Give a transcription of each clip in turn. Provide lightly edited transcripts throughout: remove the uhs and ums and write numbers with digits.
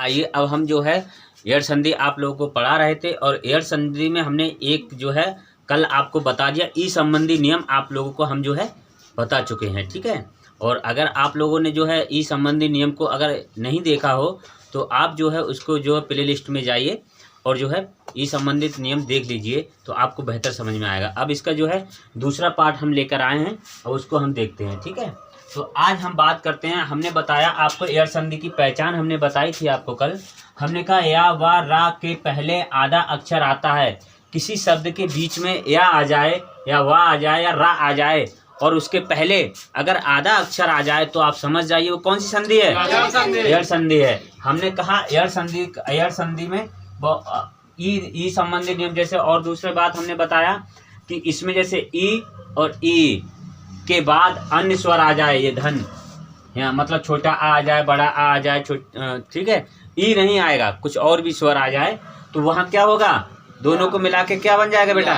आइए अब हम जो है एयर संधि आप लोगों को पढ़ा रहे थे, और एयर संधि में हमने एक जो है कल आपको बता दिया ई संबंधी नियम आप लोगों को हम जो है बता चुके हैं, ठीक है। और अगर आप लोगों ने जो है ई संबंधी नियम को अगर नहीं देखा हो तो आप जो है उसको जो है प्ले लिस्ट में जाइए और जो है ई संबंधित नियम देख लीजिए, तो आपको बेहतर समझ में आएगा। अब इसका जो है दूसरा पार्ट हम लेकर आए हैं और उसको हम देखते हैं, ठीक है। तो आज हम बात करते हैं, हमने बताया आपको एयर संधि की पहचान हमने बताई थी आपको कल। हमने कहा या व रा के पहले आधा अक्षर आता है, किसी शब्द के बीच में या आ जाए या वा आ जाए या रा आ जाए और उसके पहले अगर आधा अक्षर आ जाए तो आप समझ जाइए वो कौन सी संधि है, एयर संधि है। हमने कहा एयर संधि में ई संबंधी नियम जैसे, और दूसरी बात हमने बताया कि इसमें जैसे ई और ई के बाद अन्य स्वर आ जाए, ये धन यहाँ मतलब छोटा आ जाए बड़ा आ जाए, ठीक है, ई नहीं आएगा, कुछ और भी स्वर आ जाए तो वहाँ क्या होगा, दोनों को मिला के क्या बन जाएगा बेटा,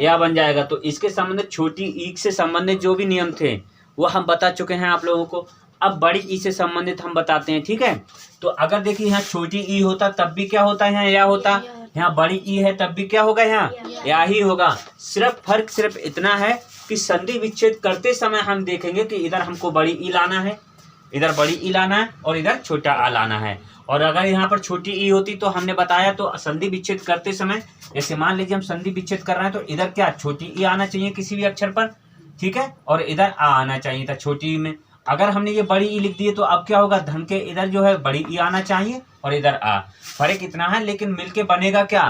या बन जाएगा। तो इसके संबंधित छोटी ई से संबंधित जो भी नियम थे वो हम बता चुके हैं आप लोगों को। अब बड़ी ई से संबंधित हम बताते हैं, ठीक है। तो अगर देखिए यहाँ छोटी ई होता तब भी क्या होता है, यहाँ या होता, यहाँ बड़ी ई है तब भी क्या होगा, यहाँ या ही होगा। फर्क सिर्फ इतना है कि संधि विच्छेद करते समय हम देखेंगे कि इधर हमको बड़ी ई लाना है, इधर बड़ी ई लाना है और इधर छोटा आ लाना है। और अगर यहाँ पर छोटी ई होती तो हमने बताया तो संधि विच्छेद करते समय, जैसे मान लीजिए हम संधि विच्छेद कर रहे हैं तो इधर क्या छोटी ई आना चाहिए किसी भी अक्षर पर, ठीक है, और इधर आ आना चाहिए था छोटी ई में। अगर हमने ये बड़ी ई लिख दी तो अब क्या होगा, धन के इधर जो है बड़ी ई आना चाहिए और इधर आ। फर्क इतना है लेकिन मिलके बनेगा क्या,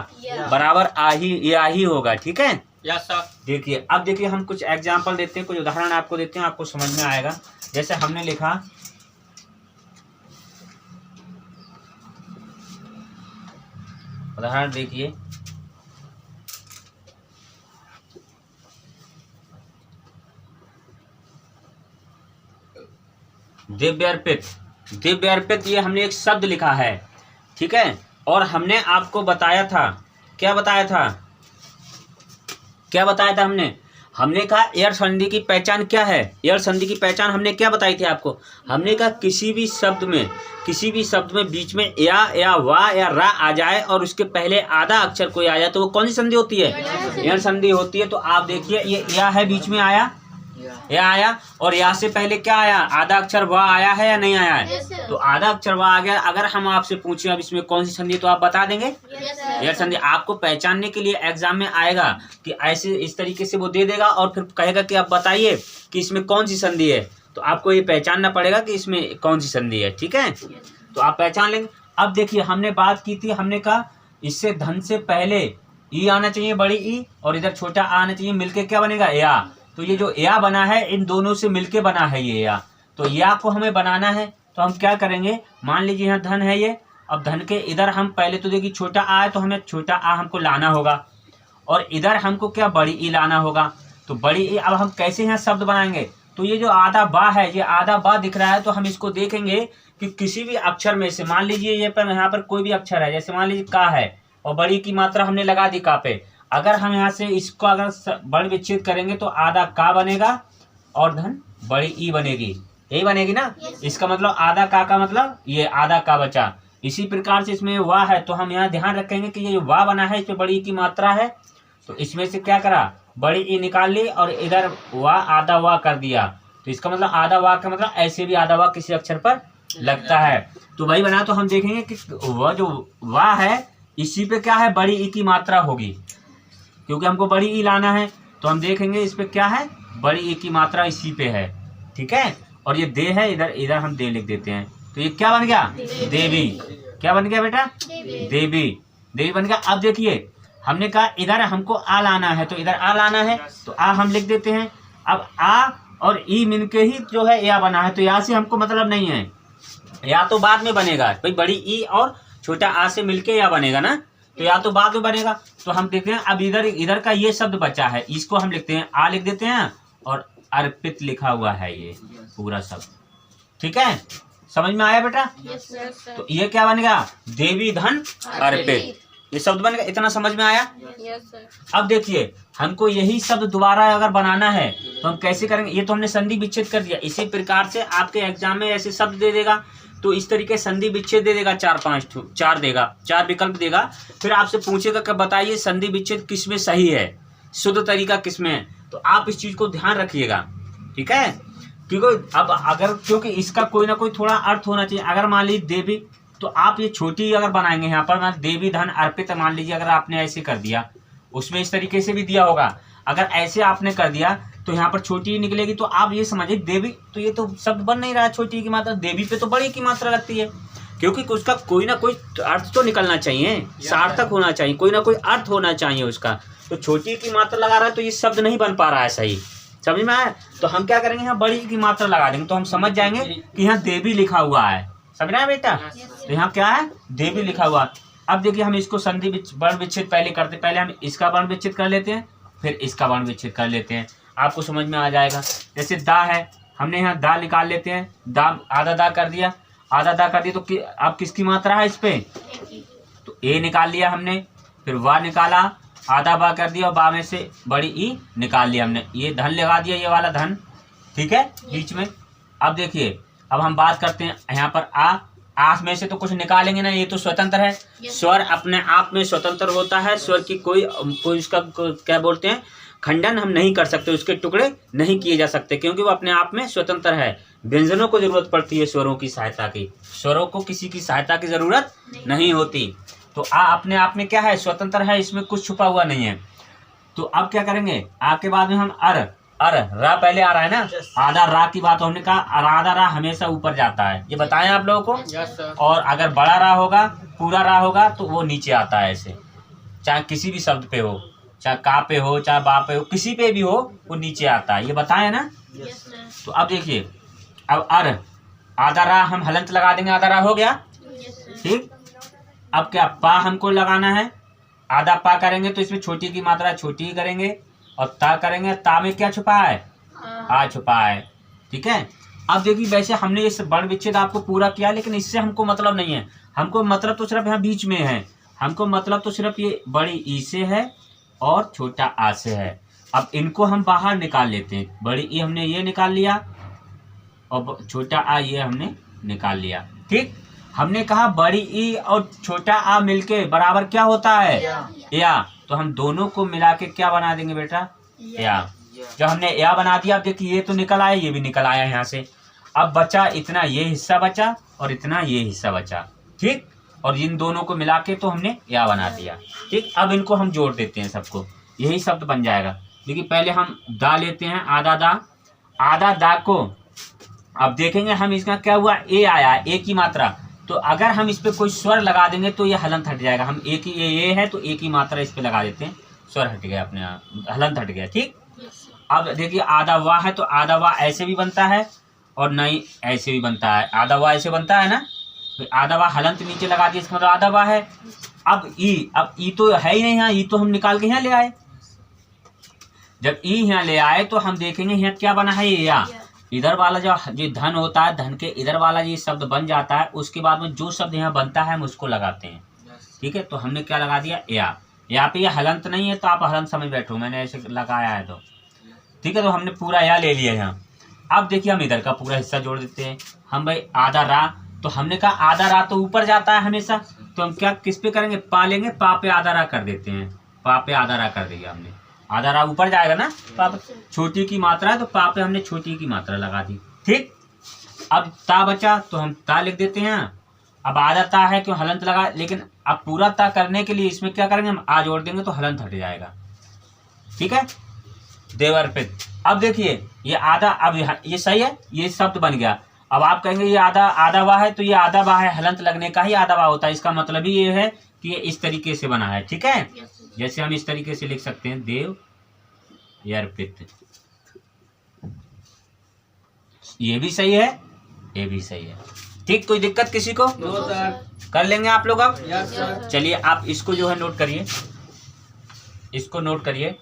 बराबर आ ही होगा, ठीक है। Yes sir. देखिए अब देखिए हम कुछ एग्जाम्पल देते हैं, कुछ उदाहरण आपको देते हैं, आपको समझ में आएगा। जैसे हमने लिखा उदाहरण देखिए, दिव्य अर्पित ये हमने एक शब्द लिखा है, ठीक है। और हमने आपको बताया था, क्या बताया था हमने कहा एयर संधि की पहचान क्या है। एयर संधि की पहचान हमने क्या बताई थी आपको, हमने कहा किसी भी शब्द में बीच में या वा या रा आ जाए और उसके पहले आधा अक्षर कोई आ जाए तो वो कौन सी संधि होती है, एयर संधि होती है। तो आप देखिए ये या है, बीच में आया या आया, और या से पहले क्या आया, आधा अक्षर वा आया है या नहीं आया है, तो आधा अक्षर वा आ गया। अगर हम आपसे पूछे अब इसमें कौन सी संधि तो आप बता देंगे एयर संधि। आपको पहचानने के लिए एग्जाम में आएगा कि ऐसे इस तरीके से वो दे देगा और फिर कहेगा कि आप बताइए कि इसमें कौन सी संधि है, तो आपको ये पहचानना पड़ेगा कि इसमें कौन सी संधि है, ठीक है। तो आप पहचान लेंगे। अब देखिए हमने बात की थी, हमने कहा इससे धन से पहले ई आना चाहिए बड़ी ई और इधर छोटा आना चाहिए, मिलके क्या बनेगा, या। तो ये जो या बना है इन दोनों से मिलके बना है ये या। तो या को हमें बनाना है तो हम क्या करेंगे, मान लीजिए यहाँ धन है ये, अब धन के इधर हम पहले तो देखिए छोटा आ है तो हमें छोटा आ हमको लाना होगा और इधर हमको क्या बड़ी ई लाना होगा। तो बड़ी ई अब हम कैसे यहाँ शब्द बनाएंगे, तो ये जो आधा बा है, ये आधा बा दिख रहा है तो हम इसको देखेंगे कि किसी भी अक्षर में से, मान लीजिए ये पर यहाँ पर कोई भी अक्षर है, जैसे मान लीजिए का है और बड़ी की मात्रा हमने लगा दी का पे। अगर हम यहाँ से इसको अगर बड़ विच्छेद करेंगे तो आधा का बनेगा और धन बड़ी ई बनेगी, यही बनेगी ना। इसका मतलब आधा का मतलब ये आधा का बचा। इसी प्रकार से इसमें वाह है तो हम यहाँ ध्यान रखेंगे कि ये जो वाह बना है इसमें बड़ी ई की मात्रा है, तो इसमें से क्या करा, बड़ी ई निकाल ली और इधर वाह आधा वाह कर दिया। तो इसका मतलब आधा वाह का मतलब ऐसे भी आधा वाह किसी अक्षर पर लगता है, तो वही बना। तो हम देखेंगे कि वह जो वाह है इसी पे क्या है, बड़ी ई की मात्रा होगी, क्योंकि हमको बड़ी ई लाना है। तो हम देखेंगे इस पे क्या है, बड़ी ई की मात्रा इसी पे है, ठीक है। और ये दे है, इधर हम दे लिख देते हैं, तो ये क्या बन गया, देवी। क्या बन गया बेटा, देवी बन गया। अब देखिए हमने कहा इधर हमको आ लाना है, तो इधर आ लाना है तो आ हम लिख देते हैं। अब आ और ई मिलके ही जो है या बना है, तो या से हमको मतलब नहीं है, या तो बाद में बनेगा भाई, बड़ी ई और छोटा आ से मिलके या बनेगा ना, तो या तो बाद में बनेगा। तो हम देखते हैं अब इधर का ये शब्द बचा है, इसको हम लिखते हैं, आ लिख देते हैं और अर्पित लिखा हुआ है ये पूरा शब्द, ठीक है। समझ में आया बेटा, तो ये क्या बनेगा, देवी धन अर्पित, ये शब्द बनेगा। इतना समझ में आया। अब देखिए हमको यही शब्द दोबारा अगर बनाना है तो हम कैसे करेंगे, ये तो हमने संधि विच्छेद कर दिया। इसी प्रकार से आपके एग्जाम में ऐसे शब्द दे देगा तो इस तरीके संधि विच्छेद दे देगा, 4 देगा, 4 विकल्प देगा। फिर आपसे पूछेगा कि बताइए संधि विच्छेद किसमें सही है, शुद्ध तरीका किसमें है। तो आप इस चीज को ध्यान रखिएगा, ठीक है। क्योंकि अब अगर क्योंकि इसका कोई ना कोई थोड़ा अर्थ होना चाहिए। अगर मान लीजिए देवी, तो आप ये छोटी अगर बनाएंगे यहाँ पर देवी धन अर्पित, मान लीजिए अगर आपने ऐसे कर दिया, उसमें इस तरीके से भी दिया होगा। अगर ऐसे आपने कर दिया तो यहाँ पर छोटी निकलेगी। तो आप ये समझिए देवी, तो ये तो शब्द बन नहीं रहा छोटी की मात्रा, देवी पे तो बड़ी की मात्रा लगती है, क्योंकि उसका कोई ना कोई अर्थ तो निकलना चाहिए, सार्थक होना चाहिए, कोई ना कोई अर्थ होना चाहिए उसका। तो छोटी की मात्रा लगा रहा है तो ये शब्द नहीं बन पा रहा है सही, समझ में आया। तो हम क्या करेंगे, यहाँ बड़ी की मात्रा लगा देंगे, तो हम समझ जाएंगे कि यहाँ देवी लिखा हुआ है। समझ रहे हैं बेटा, तो यहाँ क्या है, देवी लिखा हुआ। अब देखिए हम इसको संधि वर्ण विच्छेद पहले करते, पहले हम इसका वर्ण विच्छेद कर लेते हैं, फिर इसका वर्ण विच्छेद कर लेते हैं, आपको समझ में आ जाएगा। जैसे दा है, हमने यहाँ दा निकाल लेते हैं, दा आधा दा कर दिया, आधा दा कर दिया, तो अब किसकी मात्रा है इस पे, तो ए निकाल लिया हमने, फिर वाह निकाला, आधा बा कर दिया और बा में से बड़ी ई निकाल लिया हमने, ये धन लगा दिया, ये वाला धन, ठीक है बीच में। अब देखिए अब हम बात करते हैं यहाँ पर आ में से तो कुछ निकालेंगे ना, ये तो स्वतंत्र है, स्वर अपने आप में स्वतंत्र होता है, स्वर की कोई उसका क्या बोलते हैं खंडन हम नहीं कर सकते, उसके टुकड़े नहीं किए जा सकते, क्योंकि वो अपने आप में स्वतंत्र है। व्यंजनों को जरूरत पड़ती है स्वरों की सहायता की, स्वरों को किसी की सहायता की जरूरत नहीं होती। तो आ अपने आप में क्या है, स्वतंत्र है, इसमें कुछ छुपा हुआ नहीं है। तो अब क्या करेंगे, आ के बाद में हम अर रा पहले आ रहा है ना, आधा रा की बात हमने कहा, आधा रा हमेशा ऊपर जाता है, ये बताएं आप लोगों को। और अगर बड़ा रा होगा, पूरा रा होगा, तो वो नीचे आता है ऐसे, चाहे किसी भी शब्द पे हो, चाहे का पे हो, चाहे बा पे हो, किसी पे भी हो, वो नीचे आता है, ये बताएं ना। तो अब देखिए अब आधा रा हम हलंत लगा देंगे, आधा रा हो गया, ठीक। अब क्या पा हमको लगाना है, आधा पा करेंगे तो इसमें छोटी की मात्रा छोटी ही करेंगे, और ता करेंगे, ता में क्या छुपा है, आ छुपा है, ठीक है। अब देखिए वैसे हमने इस वर्ण विच्छेद आपको पूरा किया, लेकिन इससे हमको मतलब नहीं है, हमको मतलब तो सिर्फ यहाँ बीच में है, हमको मतलब तो सिर्फ ये बड़ी ई से है और छोटा आ से है। अब इनको हम बाहर निकाल लेते हैं, बड़ी ई हमने ये निकाल लिया और छोटा आ ये हमने निकाल लिया, ठीक। हमने कहा बड़ी ई और छोटा आ मिलके बराबर क्या होता है, या, तो हम दोनों को मिला के क्या बना देंगे बेटा, या। जब हमने या बना दिया, अब देखिए ये तो निकल आया, ये भी निकल आया यहाँ से। अब बचा इतना ये हिस्सा बचा और इतना ये हिस्सा बचा, ठीक। और इन दोनों को मिला के तो हमने या बना दिया, ठीक। अब इनको हम जोड़ देते हैं सबको, यही शब्द बन जाएगा। देखिए पहले हम दा लेते हैं, आधा दा को अब देखेंगे हम, इसका क्या हुआ, ए आया, ए की मात्रा। तो अगर हम इस पे कोई स्वर लगा देंगे तो ये हलंत हट जाएगा। हम एक ही ये है तो एक ही मात्रा इस पे लगा देते हैं, स्वर हट गया, अपने हलंत हट गया, ठीक। अब देखिए आधा वाह है, तो आधा वाह ऐसे भी बनता है और नहीं ऐसे भी बनता है। आधा वाह ऐसे बनता है ना, तो आधा वाह हलंत नीचे लगा दिया, इसका मतलब आधा वाह है। अब ई तो है ही नहीं यहाँ, ई तो हम निकाल के यहाँ ले आए। जब ई यहाँ ले आए तो हम देखेंगे यहाँ क्या बना है, या। इधर वाला जो धन होता है, धन के इधर वाला ये शब्द बन जाता है, उसके बाद में जो शब्द यहाँ बनता है हम उसको लगाते हैं, ठीक है। तो हमने क्या लगा दिया, या। यहाँ पे ये हलंत नहीं है तो आप हलंत समझ बैठो, मैंने ऐसे लगाया है तो, ठीक है। तो हमने पूरा या ले लिया यहाँ। अब देखिए हम इधर का पूरा हिस्सा जोड़ देते हैं। हम भाई आधा रा, तो हमने कहा आधा रा तो ऊपर जाता है हमेशा, तो हम क्या किस पे करेंगे, पा लेंगे, पा पे आधा रा कर देते हैं, पा पे आधा रा कर दिया हमने, आधा रा ऊपर जाएगा ना, पा पे छोटी की मात्रा है तो पा पे हमने छोटी की मात्रा लगा दी, ठीक। अब ता बचा तो हम ता लिख देते हैं। अब आधा ता है क्यों हलंत लगा, लेकिन अब पूरा ता करने के लिए इसमें क्या करेंगे, हम आ जोड़ देंगे तो हलंत हट जाएगा, ठीक है। देवर्पित। अब देखिए ये आधा, अब ये सही है, ये शब्द बन गया। अब आप कहेंगे ये आधा वाह है, तो ये आधा वाह है, हलंत लगने का ही आधा वाह होता है। इसका मतलब ही ये है कि ये इस तरीके से बना है, ठीक है। जैसे हम इस तरीके से लिख सकते हैं, देव अर्पित, ये भी सही है, ये भी सही है, ठीक। कोई दिक्कत किसी को, कर लेंगे आप लोग। अब चलिए आप इसको जो है नोट करिए, इसको नोट करिए।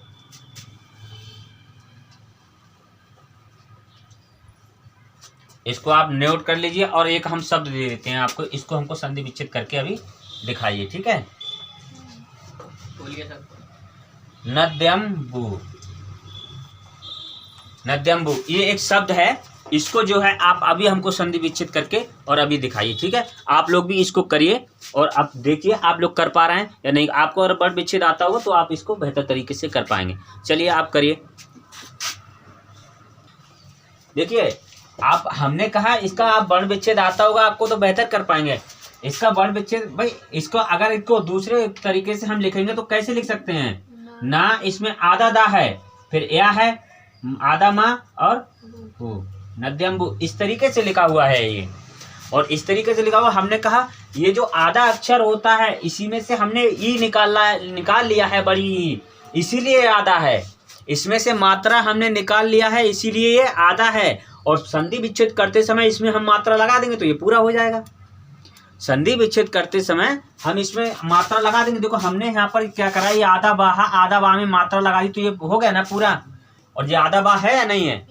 इसको आप नोट कर लीजिए और एक हम शब्द दे देते हैं आपको, इसको हमको संधि विच्छेद करके अभी दिखाइए, ठीक है। नद्यम्बु, नद्यम्बु ये एक शब्द है, इसको जो है आप अभी हमको संधि विच्छेद करके और अभी दिखाइए, ठीक है। आप लोग भी इसको करिए और अब देखिए आप लोग कर पा रहे हैं या नहीं। आपको अगर वर्ण विच्छेद आता होगा तो आप इसको बेहतर तरीके से कर पाएंगे। चलिए आप करिए। देखिए आप, हमने कहा इसका आप वर्ण विच्छेद आता होगा आपको तो बेहतर कर पाएंगे। इसका वर्ण विच्छेद भाई, इसको अगर इसको दूसरे तरीके से हम लिखेंगे तो कैसे लिख सकते हैं? ना इसमें आधा दा है, फिर या है, आधा माँ और नद्यम्बु, इस तरीके से लिखा हुआ है ये। और इस तरीके से लिखा हुआ, हमने कहा ये जो आधा अक्षर होता है इसी में से हमने ई निकाल लिया है, बड़ी ई, इसीलिए आधा है। इसमें से मात्रा हमने निकाल लिया है इसीलिए ये आधा है। और संधि विच्छेद करते समय इसमें हम मात्रा लगा देंगे तो ये पूरा हो जाएगा। संधि विच्छेद करते समय हम इसमें मात्रा लगा देंगे। देखो हमने यहाँ पर क्या करा, ये आधा बा में मात्रा लगा दी तो ये हो गया ना पूरा। और ये आधा बा है या नहीं है?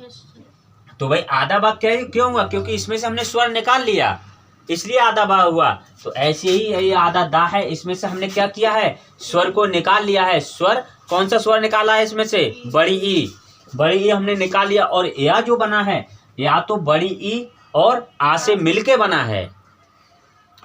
तो भाई आधा बा क्यों हुआ? क्योंकि इसमें से हमने स्वर निकाल लिया इसलिए आधा बा हुआ। तो ऐसे ही ये आधा दा है, इसमें से हमने क्या किया है, स्वर को निकाल लिया है। स्वर, कौन सा स्वर निकाला है इसमें से? बड़ी ई हमने निकाल लिया। और या जो बना है, या तो बड़ी ई और आ से मिलके बना है,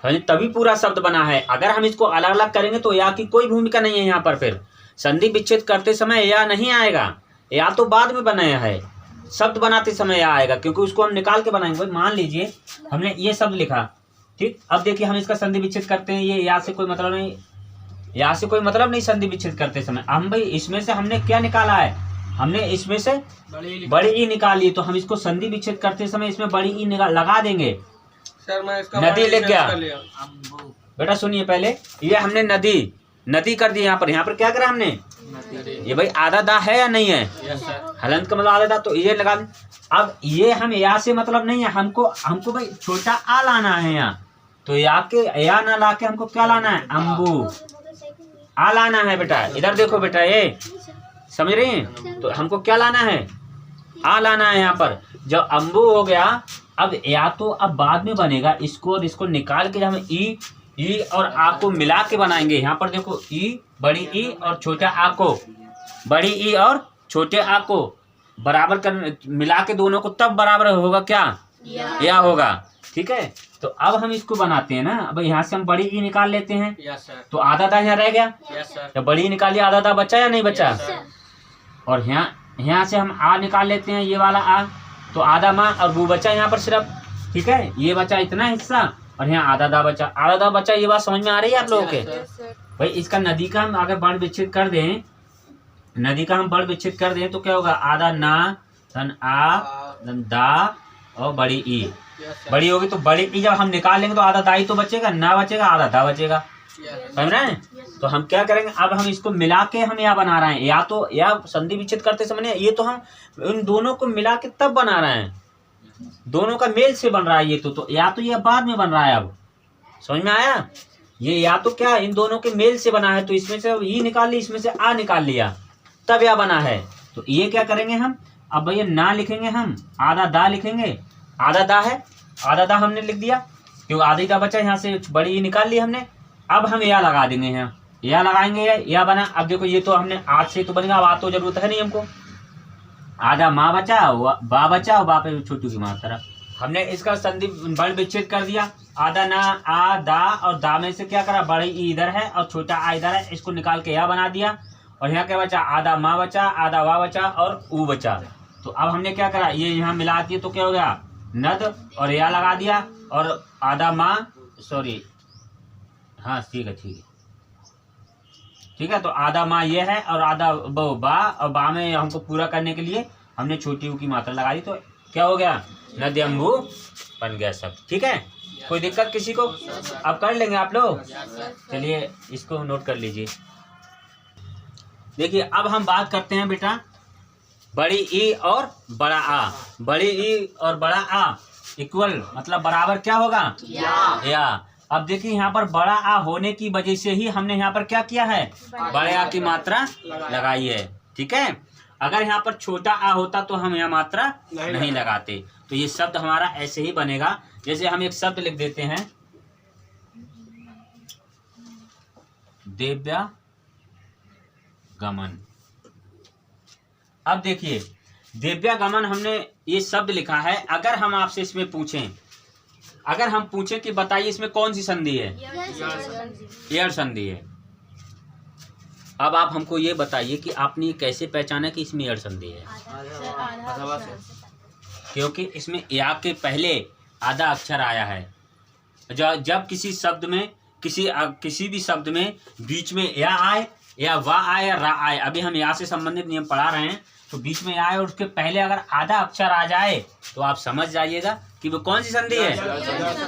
तभी पूरा शब्द बना है। अगर हम इसको अलग अलग करेंगे तो या की कोई भूमिका नहीं है यहाँ पर। फिर संधि विच्छेद करते समय या नहीं आएगा, या तो बाद में बनाया है, शब्द बनाते समय या आएगा, क्योंकि उसको हम निकाल के बनाएंगे। भाई मान लीजिए हमने ये शब्द लिखा, ठीक। अब देखिए हम इसका संधि विच्छेद करते हैं, ये या से कोई मतलब नहीं, या से कोई मतलब नहीं संधि विच्छेद करते समय। हम भाई इसमें से हमने क्या निकाला है, हमने इसमें से बड़ी ई निकाल ली, तो हम इसको संधि विच्छेद करते समय इसमें बड़ी ई लगा देंगे। सर मैं इसका नदी लिख गया बेटा, सुनिए पहले, ये हमने नदी कर दी। यहाँ पर क्या करा हमने? ये भाई आधा दा है या नहीं है? हलंत का मतलब आधा दा, तो ये लगा दें। अब ये हम या से मतलब नहीं है, हमको भाई छोटा आ लाना है यहाँ, तो या ना ला के हमको क्या लाना है? अम्बू आ लाना है बेटा। इधर देखो बेटा, ये समझ रही हैं? तो हमको क्या लाना है? आ लाना है यहाँ पर। जब अम्बू हो गया, अब या तो अब बाद में बनेगा, इसको और इसको निकाल के हम ई और आ को मिला के बनाएंगे। यहाँ पर देखो ई, बड़ी ई और छोटा आ को, बड़ी ई और छोटे आ को बराबर कर मिला के दोनों को, तब बराबर होगा क्या? या होगा, ठीक है। तो अब हम इसको बनाते हैं ना। अब यहाँ से हम बड़ी ई निकाल लेते हैं, तो आधा दा यहाँ रह गया। तो बड़ी ई निकालिए, आधा दा बचा या नहीं बचा? और यहाँ से हम आ निकाल लेते हैं, ये वाला आ, तो आधा माँ और वो बचा यहाँ पर सिर्फ, ठीक है। ये बचा इतना हिस्सा और यहाँ आधा दा बचा। ये बात समझ में आ रही है आप लोगों के? भाई इसका नदी का हम अगर वर्ण विच्छेद कर दें, तो क्या होगा? आधा ना, धन आ, धन दा और बड़ी ई, बड़ी होगी तो बड़ी ई जब हम निकाल लेंगे तो आधा दा ही तो बचेगा, ना बचेगा, आधा दा बचेगा। समझ रहे हैं? तो हम क्या करेंगे, अब हम इसको मिला के हम या बना रहे हैं। या तो या संधि विच्छेद करते समय ये तो हम इन दोनों को मिला के तब बना रहे हैं, दोनों का मेल से बन रहा है ये तो या तो ये बाद में बन रहा है। अब समझ में आया? ये या तो क्या इन दोनों के मेल से बना है, तो इसमें से ई निकाल ली, इसमें से आ निकाल लिया, तब या बना है। तो ये क्या करेंगे हम, अब भैया ना लिखेंगे, हम आधा दा लिखेंगे। आधा दा है, आधा दा हमने लिख दिया क्योंकि आधी दा बचा, यहाँ से बड़ी ई निकाल ली हमने। अब हम या लगा देंगे, यहाँ या लगाएंगे, या बना। अब देखो ये तो हमने आज से तो बनेगा, अब आ तो जरूरत है नहीं हमको। आधा माँ बचा, बा बचा और बा पे छोटू की मात्रा। हमने इसका संधि वर्ण विच्छेद कर दिया। आधा ना, आ, दा और दा में से क्या करा, बड़ी ई इधर है और छोटा आ इधर है, इसको निकाल के या बना दिया। और यहाँ क्या बचा? आधा माँ बचा, आधा वा बचा और ऊ बचा। तो अब हमने क्या करा, ये यहाँ मिला दिया तो क्या हो गया? नद, और या लगा दिया और आधा माँ, सॉरी हाँ ठीक है। तो आधा माँ ये है और आधा बा, और बा में हमको पूरा करने के लिए हमने छोटी ऊ की मात्रा लगा दी, तो क्या हो गया? नद्यम्बु बन गया सब। ठीक है, कोई दिक्कत किसी को? अब कर लेंगे आप लोग। चलिए इसको नोट कर लीजिए। देखिए अब हम बात करते हैं बेटा बड़ी ई और बड़ा आ। बड़ी ई और बड़ा आ इक्वल मतलब बराबर क्या होगा? या। अब देखिए यहाँ पर बड़ा आ होने की वजह से ही हमने यहाँ पर क्या किया है? बड़े आ की मात्रा लगाई है। ठीक है, अगर यहाँ पर छोटा आ होता तो हम यहाँ मात्रा नहीं लगाते। तो ये शब्द हमारा ऐसे ही बनेगा। जैसे हम एक शब्द लिख देते हैं, दिव्या गमन। अब देखिए दिव्यागमन हमने ये शब्द लिखा है। अगर हम आपसे इसमें पूछें, अगर हम पूछें कि बताइए इसमें कौन सी संधि है? एयर संधि है। अब आप हमको ये बताइए कि आपने कैसे पहचाना कि इसमें एयर संधि है? क्योंकि इसमें या के पहले आधा अक्षर आया है। जब किसी शब्द में किसी भी शब्द में बीच में या आए या वाह आए या रा आए, अभी हम या से संबंधित नियम पढ़ा रहे हैं, तो बीच में आए और उसके पहले अगर आधा अक्षर आ जाए तो आप समझ जाइएगा कि वो कौन सी संधि है?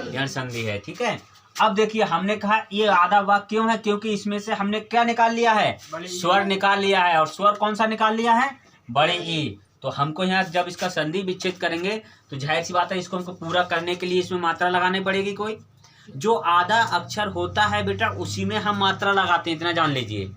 एयर संधि है। ठीक है। अब देखिए, हमने कहा ये आधा वाक्य क्यों है? क्योंकि इसमें से हमने क्या निकाल लिया है? स्वर निकाल लिया है। और स्वर कौन सा निकाल लिया है? बड़े ई। तो हमको यहाँ जब इसका संधि विच्छेद करेंगे तो जाहिर सी बात है, इसको हमको पूरा करने के लिए इसमें मात्रा लगानी पड़ेगी। कोई जो आधा अक्षर होता है बेटा, उसी में हम मात्रा लगाते हैं, इतना जान लीजिए।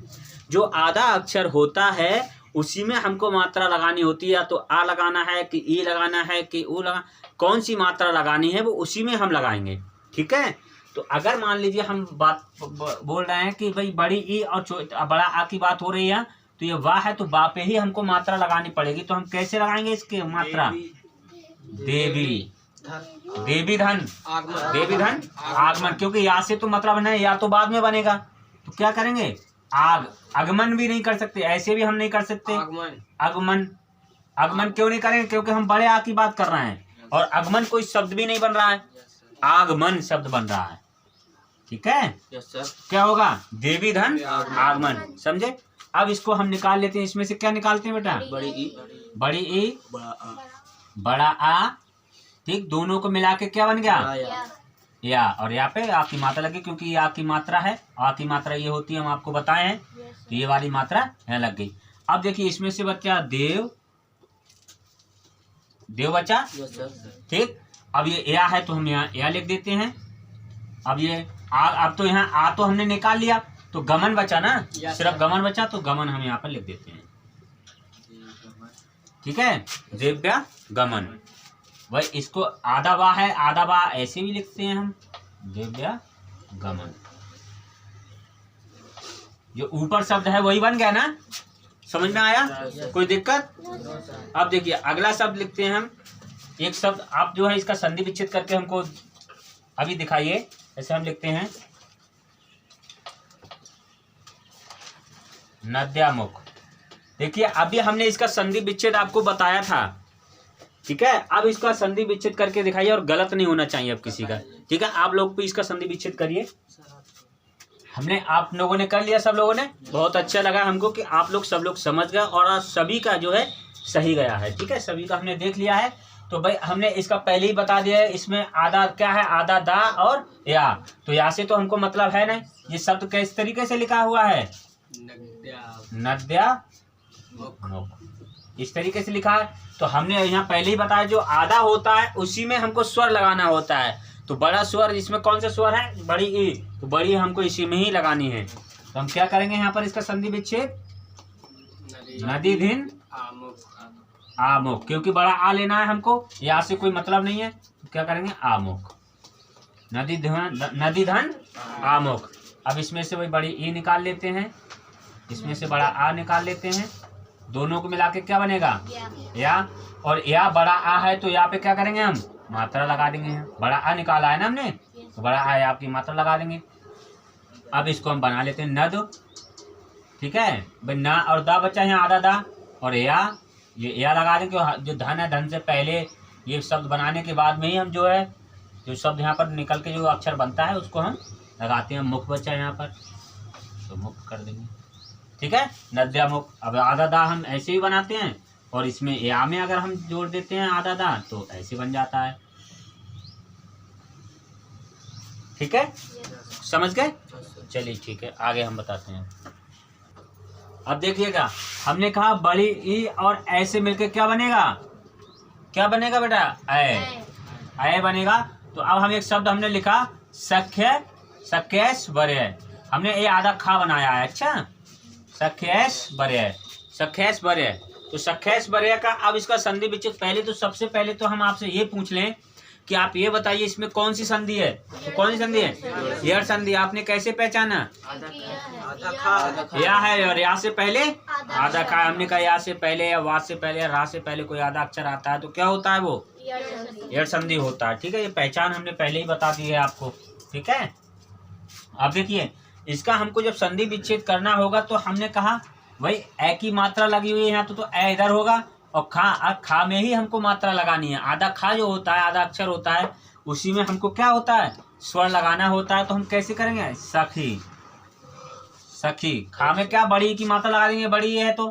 जो आधा अक्षर होता है उसी में हमको मात्रा लगानी होती है। या तो आ लगाना है कि ई लगाना है कि ऊ लगा, कौन सी मात्रा लगानी है वो उसी में हम लगाएंगे। ठीक है। तो अगर मान लीजिए हम बात बोल रहे हैं कि भाई बड़ी ई और बड़ा आ की बात हो रही है, तो ये वाह है तो बा पे ही हमको मात्रा लगानी पड़ेगी। तो हम कैसे लगाएंगे इसके मात्रा? देवी, देवी धन, देवी धन आगमन। क्योंकि या से तो मतलब नहीं, या तो बाद में बनेगा, तो क्या करेंगे? आगमन भी नहीं कर सकते, ऐसे भी हम नहीं कर सकते। आगमन क्यों नहीं करेंगे? क्योंकि हम बड़े आ की बात कर रहे हैं और आगमन कोई शब्द भी नहीं बन रहा है, आगमन शब्द बन रहा है। ठीक है। क्या होगा? देवी धन आगमन। समझे? अब इसको हम निकाल लेते हैं। इसमें से क्या निकालते हैं बेटा? बड़ी ई बड़ा आ। ठीक, दोनों को मिला के क्या बन गया? या। और यहाँ पे आ की मात्रा लगी, क्योंकि ये आ की मात्रा है। आ की मात्रा ये होती है, हम आपको बताए हैं। तो ये वाली मात्रा यहाँ लग गई। अब देखिए, इसमें से बच्चा देव, देव बच्चा। ठीक। अब ये या है तो हम यहाँ या लिख देते हैं। अब ये अब तो यहाँ आ तो हमने निकाल लिया, तो गमन बचा ना, सिर्फ गमन बचा, तो गमन हम यहाँ पर लिख देते हैं। ठीक है। दिव्या गमन। वही इसको आधा बा है, आधा बा ऐसे भी लिखते हैं हम, दिव्या गमन। जो ऊपर शब्द है वही बन गया ना? समझ में आया? कोई दिक्कत? अब देखिए, अगला शब्द लिखते हैं हम। एक शब्द आप जो है इसका संधि विच्छेद करके हमको अभी दिखाइए। ऐसे हम लिखते हैं नद्यामुख। देखिए, अभी हमने इसका संधि विच्छेद आपको बताया था। ठीक है। अब इसका संधि विच्छेद करके दिखाइए, और गलत नहीं होना चाहिए अब किसी का। ठीक है। आप लोग भी इसका संधि विच्छेद करिए। हमने, आप लोगों ने कर लिया, सब लोगों ने। बहुत अच्छा लगा हमको कि आप लोग सब लोग समझ गए और सभी का जो है सही गया है। ठीक है। सभी का हमने देख लिया है। तो भाई हमने इसका पहले ही बता दिया है, इसमें आधा क्या है? आधा दा और या। तो या से तो हमको मतलब है नहीं। ये शब्द किस तरीके से लिखा हुआ है? नद्या मुख, इस तरीके से लिखा है। तो हमने यहाँ पहले ही बताया, जो आधा होता है उसी में हमको स्वर लगाना होता है। तो बड़ा स्वर, इसमें कौन सा स्वर है? बड़ी ई। तो बड़ी हमको इसी में ही लगानी है। तो हम क्या करेंगे यहाँ पर? इसका संधि विच्छेद नदी धिन आमुख, क्योंकि बड़ा आ लेना है हमको, यहाँ से कोई मतलब नहीं है। तो क्या करेंगे? आमुख, नदी धन आमुख। अब इसमें से वही बड़ी ई निकाल लेते हैं, इसमें से बड़ा आ निकाल लेते हैं। दोनों को मिला के क्या बनेगा? या। और या बड़ा आ है तो यहाँ पे क्या करेंगे? हम मात्रा लगा देंगे। बड़ा आ निकाला है ना हमने, तो बड़ा आ आपकी मात्रा लगा देंगे। अब इसको हम बना लेते हैं नद। ठीक है। भाई ना और दा बच्चा यहाँ आधा दा, और या, ये या लगा देंगे। जो धन है, धन से पहले ये शब्द बनाने के बाद में ही हम जो है, जो शब्द यहाँ पर निकल के जो अक्षर बनता है उसको हम लगाते हैं। मुख बच्चा यहाँ पर, तो मुख कर देंगे। ठीक है। नद्यामुख। अब आधा दा हम ऐसे ही बनाते हैं, और इसमें या में अगर हम जोड़ देते हैं आधा दा, तो ऐसे बन जाता है। ठीक है। समझ गए? चलिए ठीक है, आगे हम बताते हैं। अब देखिएगा, हमने कहा बड़ी ई और ऐसे मिलके क्या बनेगा? क्या बनेगा बेटा? ऐ बनेगा। तो अब हम एक शब्द हमने लिखा सख्यस बरे। हमने ये आधा खा बनाया है। अच्छा, सख्यस बरे। तो सख्यस बरे का अब इसका संधि विच्छेद, पहले तो सबसे पहले तो हम आपसे ये पूछ लें कि आप ये बताइए इसमें कौन सी संधि है, तो कौन सी संधि है, एयर संधि। आपने कैसे पहचाना, या है और या से पहले आधा खा। हमने कहा या से पहले या वा से पहले या रा से पहले कोई आधा अक्षर आता है तो क्या होता है, वो एयर संधि होता है। ठीक है, ये पहचान हमने पहले ही बता दी है आपको। ठीक है, अब देखिए इसका हमको जब संधि विच्छेद करना होगा तो हमने कहा भाई ए की मात्रा लगी हुई है यहाँ तो ए इधर होगा और खा में ही हमको मात्रा लगानी है। आधा खा जो होता है, आधा अक्षर होता है, उसी में हमको क्या होता है, स्वर लगाना होता है। तो हम कैसे करेंगे, सखी सखी। खा में क्या, बड़ी की मात्रा लगा देंगे, बड़ी है तो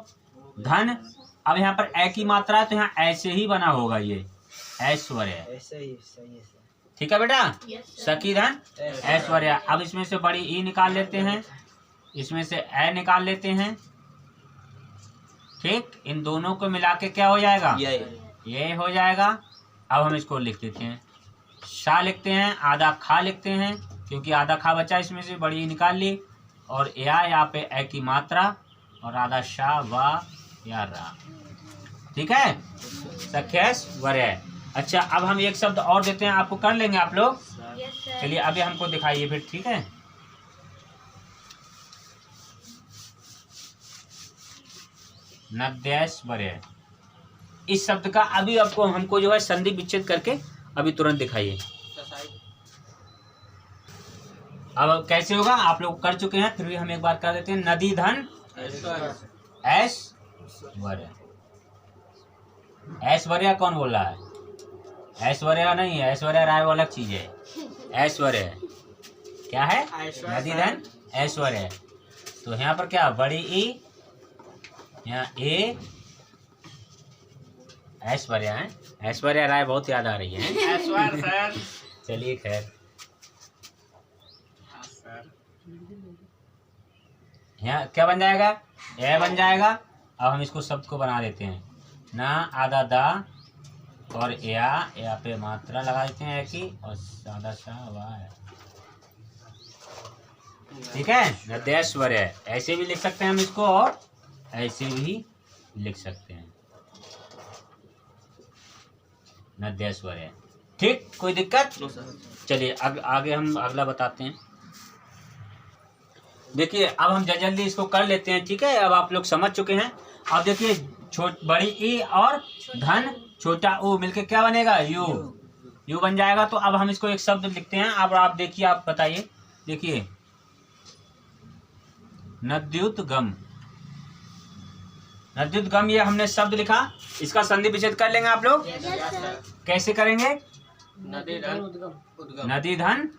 धन। अब यहाँ पर ए की मात्रा है तो यहाँ ऐसे ही बना होगा, ये ऐश्वर्य। ठीक है बेटा, सखी धन ऐश्वर्या। अब इसमें से बड़ी ई निकाल लेते हैं, इसमें से ए निकाल लेते हैं। ठीक, इन दोनों को मिला के क्या हो जाएगा, ये हो जाएगा। अब हम इसको लिख देते हैं, शा लिखते हैं, आधा खा लिखते हैं क्योंकि आधा खा बचा, इसमें से बड़ी ई निकाल ली। और या यहाँ पे ए की मात्रा और आधा शा वा या रा। ठीक है, सख्यैश्वर्य। अच्छा, अब हम एक शब्द और देते हैं, आपको कर लेंगे आप लोग। चलिए अभी हमको दिखाइए फिर। ठीक है, नद्यैश्वर्य। इस शब्द का अभी आपको हमको जो है संधि विच्छेद करके अभी तुरंत दिखाइए। अब कैसे होगा, आप लोग कर चुके हैं, फिर भी हम एक बार कर देते हैं। नदी धन ऐश्वर्य। ऐश्वर्या कौन बोल रहा है, ऐश्वर्या नहीं है, ऐश्वर्या राय वो अलग चीज है। ऐश्वर्य क्या है, नदी धन ऐश्वर्य। तो यहाँ पर क्या, बड़ी ई, यहाँ ए, ऐश्वर्या है। ऐश्वर्या राय बहुत याद आ रही है ऐश्वर्या सर। चलिए खैर, यहाँ क्या बन जाएगा, ए बन जाएगा। अब हम इसको शब्द को बना देते हैं, ना आधा दा और या पे मात्रा लगा देते हैं की और सादा सा वाह। ठीक है, नद्यैश्वर्य। ऐसे भी लिख सकते हैं हम इसको और ऐसे भी लिख सकते हैं, नद्यैश्वर्य। ठीक, कोई दिक्कत। चलिए आगे हम अगला बताते हैं। देखिए अब हम जल्दी इसको कर लेते हैं। ठीक है, अब आप लोग समझ चुके हैं। अब देखिए बड़ी ई और धन छोटा ऊ मिलके क्या बनेगा, यू। यू बन जाएगा। तो अब हम इसको एक शब्द लिखते हैं। अब आप देखिए, आप बताइए। देखिए नद्युद्गम। नद्युद्गम, ये हमने शब्द लिखा, इसका संधि विच्छेद कर लेंगे आप लोग। कैसे करेंगे, नदी धन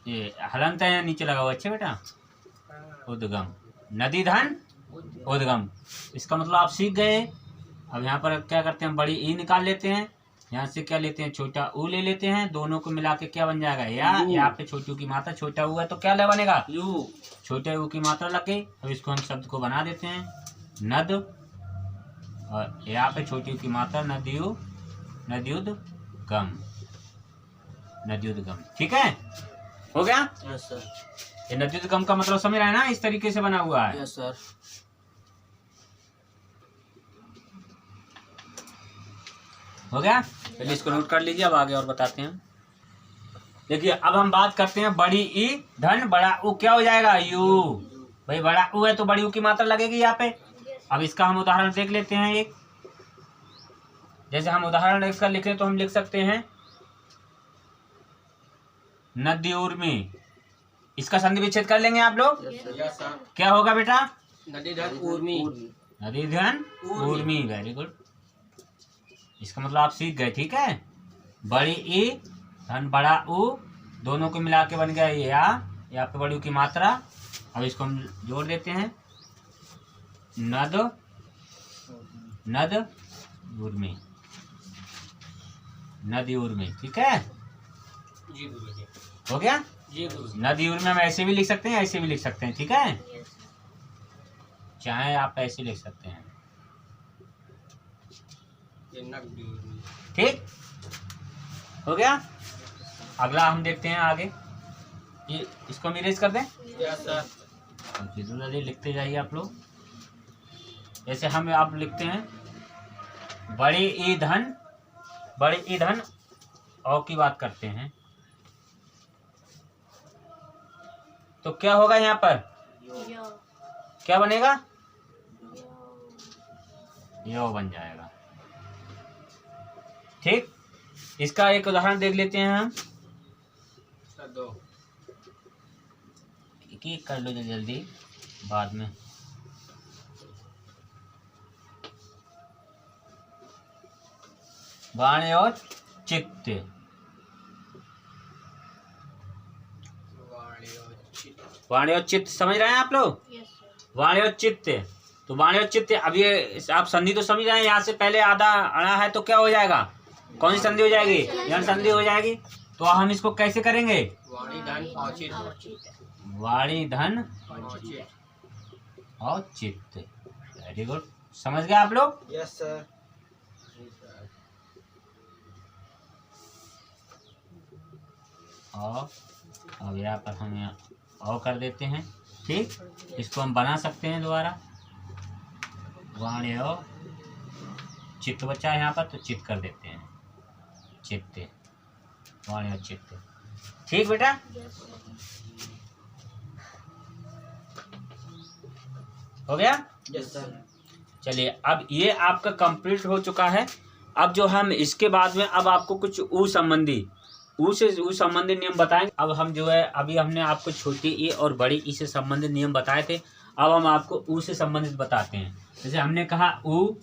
ये हलंत है नीचे लगा हुआ। अच्छा बेटा, उद्गम, नदी धन उद्गम। इसका मतलब आप सीख गए। अब यहाँ पर क्या करते हैं, बड़ी ई निकाल लेते हैं, यहाँ से क्या लेते हैं, छोटा ऊ ले लेते हैं, दोनों को मिला के क्या बन जाएगा, या यहाँ पे छोटी ऊ की मात्रा, छोटा ऊ है तो क्या बनेगा, यू। छोटे ऊ की मात्रा लग गई। अब इसको हम शब्द को बना देते हैं, नद, और यहाँ पे छोटी ऊ की मात्रा, नद्यु, नद्युद्गम, नद्युद्गम। ठीक है, हो गया। Yes sir. ये नद्युद्गम का मतलब समझ रहे हैं ना, इस तरीके से बना हुआ है। Yes sir. हो गया, चलिए इसको नोट कर लीजिए। अब आगे और बताते हैं। देखिए अब हम बात करते हैं, बड़ी ई धन बड़ा ऊ क्या हो जाएगा, यू। भाई बड़ा ऊ है तो बड़ी ऊ की मात्रा लगेगी यहाँ पे। अब इसका हम उदाहरण देख लेते हैं एक। जैसे हम उदाहरण इसका लिखें तो हम लिख सकते हैं, नद्युर्मी। इसका संधि विच्छेद कर लेंगे आप लोग। क्या होगा बेटा, नदी धन ऊर्मी। नदी धन ऊर्मी, वेरी गुड। इसका मतलब आप सीख गए। ठीक है, बड़ी ई धन बड़ा ऊ, दोनों को मिला के बन गया या पे बड़ी ऊ की मात्रा। अब इसको हम जोड़ देते हैं, नद ऊर्मी, नदी ऊर्मी। ठीक है, हो गया। नदी ऊर्मी हम ऐसे भी लिख सकते हैं, ऐसे भी लिख सकते हैं। ठीक है, चाहे आप ऐसे लिख सकते हैं। ठीक, हो गया। अगला हम देखते हैं आगे। ये इसको हम इरेज कर दें। जल्दी लिखते जाइए आप लोग। जैसे हम आप लिखते हैं, बड़ी ई धन औ की बात करते हैं तो क्या होगा यहाँ पर? क्या बनेगा? यो बन जाएगा। ठीक, इसका एक उदाहरण देख लेते हैं हम। एक कर लो जल्दी बाद में। वाणी और चित्त, वाणी और चित्त समझ रहे हैं आप लोग? वाणी और चित्त, तो वाणी और चित्त, अब ये आप संधि तो समझ रहे हैं। यहाँ से पहले आधा अड़ा है तो क्या हो जाएगा? कौन सी संधि हो जाएगी? यण संधि हो जाएगी। तो हम इसको कैसे करेंगे? वाणी धन और चित्त। वेरी गुड, समझ गए आप लोग? Yes sir. और अब यहाँ पर हम यहाँ और कर देते हैं। ठीक, इसको हम बना सकते हैं दोबारा। वाणी और चित्त बचा यहाँ पर, तो चित्त कर देते हैं। चित्त, वाणी और चित्त। ठीक बेटा, हो गया? Yes sir. चलिए, अब ये आपका कंप्लीट हो चुका है। अब जो हम इसके बाद में अब आपको कुछ ऊ संबंधी नियम बताएंगे। अब हम जो है अभी हमने आपको छोटी ई और बड़ी ई से संबंधित नियम बताए थे। अब हम आपको ऊ से संबंधित बताते हैं। जैसे हमने कहा ऊ,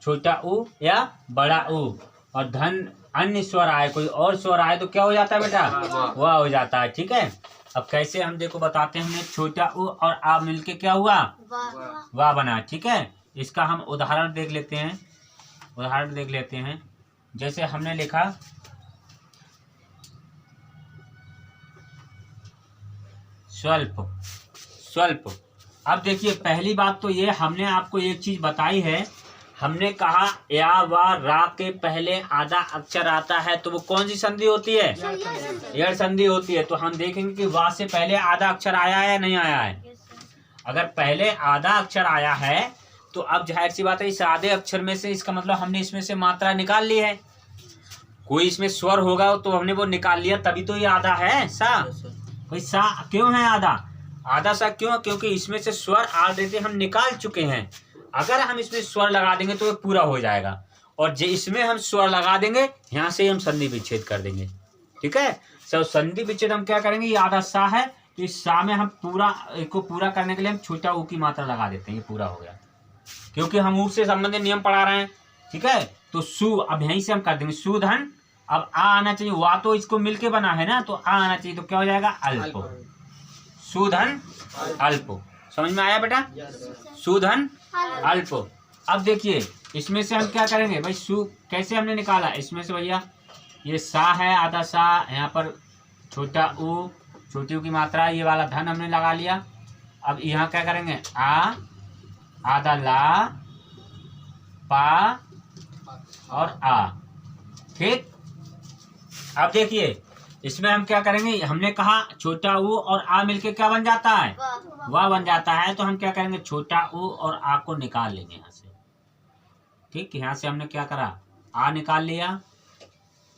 छोटा ऊ या बड़ा ऊ, और धन अन्य स्वर आए, कोई और स्वर आए तो क्या हो जाता है बेटा? वाह हो जाता है। ठीक है, अब कैसे हम देखो बताते हैं। हमने छोटा ऊ और आ मिलके क्या हुआ? वाह बना। ठीक है, इसका हम उदाहरण देख लेते हैं। जैसे हमने लिखा स्वल्प। अब देखिए, पहली बात तो ये हमने आपको एक चीज बताई है। हमने कहा या व रा के पहले आधा अक्षर आता है तो वो कौन सी संधि होती है? यण संधि होती है। तो हम देखेंगे कि वा से पहले आधा अक्षर आया है या नहीं आया है। अगर पहले आधा अक्षर आया है तो अब जाहिर सी बात है इस आधे अक्षर में से, इसका मतलब हमने इसमें से मात्रा निकाल ली है। कोई इसमें स्वर होगा तो हमने वो निकाल लिया, तभी तो ये आधा है। सा भाई, सा क्यों है आधा सा क्यों? क्योंकि इसमें से स्वर ऑलरेडी हम निकाल चुके हैं। अगर हम इसमें स्वर लगा देंगे तो ये पूरा हो जाएगा, और जो इसमें हम स्वर लगा देंगे यहाँ से हम संधि विच्छेद कर देंगे। ठीक है, सब संधि विच्छेद हम क्या करेंगे? ये आधा सा है तो इस सा में हम पूरा करने के लिए हम छोटा ऊ की मात्रा लगा देते हैं। ये पूरा हो गया, क्योंकि हम ऊ से संबंधित नियम पढ़ा रहे हैं। ठीक है, तो सु अब यहीं से हम कर देंगे सुधन। अब आ आना चाहिए, वा तो इसको मिलके बना है ना, तो आ आना चाहिए, तो क्या हो जाएगा? अल्प। सुधन अल्प। समझ में आया बेटा? सुधन अल्प। अब देखिए, इसमें से हम क्या करेंगे भाई? सु कैसे हमने निकाला? इसमें से भैया ये सा है, आधा सा, यहाँ पर छोटा ऊ, छोटी ऊ की मात्रा, ये वाला धन हमने लगा लिया। अब यहाँ क्या करेंगे? आ, आधा ला, पा और आ। ठीक, अब देखिए इसमें हम क्या करेंगे? हमने कहा छोटा ऊ और आ मिलके क्या बन जाता है? वाह बन जाता है। तो हम क्या करेंगे? छोटा ऊ और आ को निकाल लेंगे यहाँ से। ठीक, यहाँ से हमने क्या करा? आ निकाल लिया,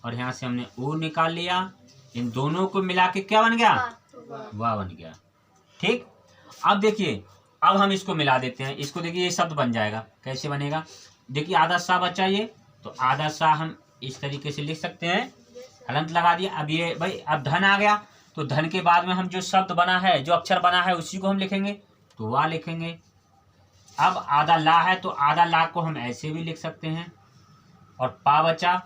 और यहाँ से हमने ऊ निकाल लिया। इन दोनों को मिला के क्या बन गया? वाह बन गया। ठीक, अब देखिए, अब हम इसको मिला देते हैं। इसको देखिए, ये शब्द बन जाएगा। कैसे बनेगा? देखिए, आधा सा बचा ये, तो आधा सा हम इस तरीके से लिख सकते हैं। हलंत लगा दिया। अब ये भाई, अब धन आ गया, तो धन के बाद में हम जो शब्द बना है, जो अक्षर बना है, उसी को हम लिखेंगे, तो वाह लिखेंगे। अब आधा ला है, तो आधा ला को हम ऐसे भी लिख सकते हैं। और पा बचा,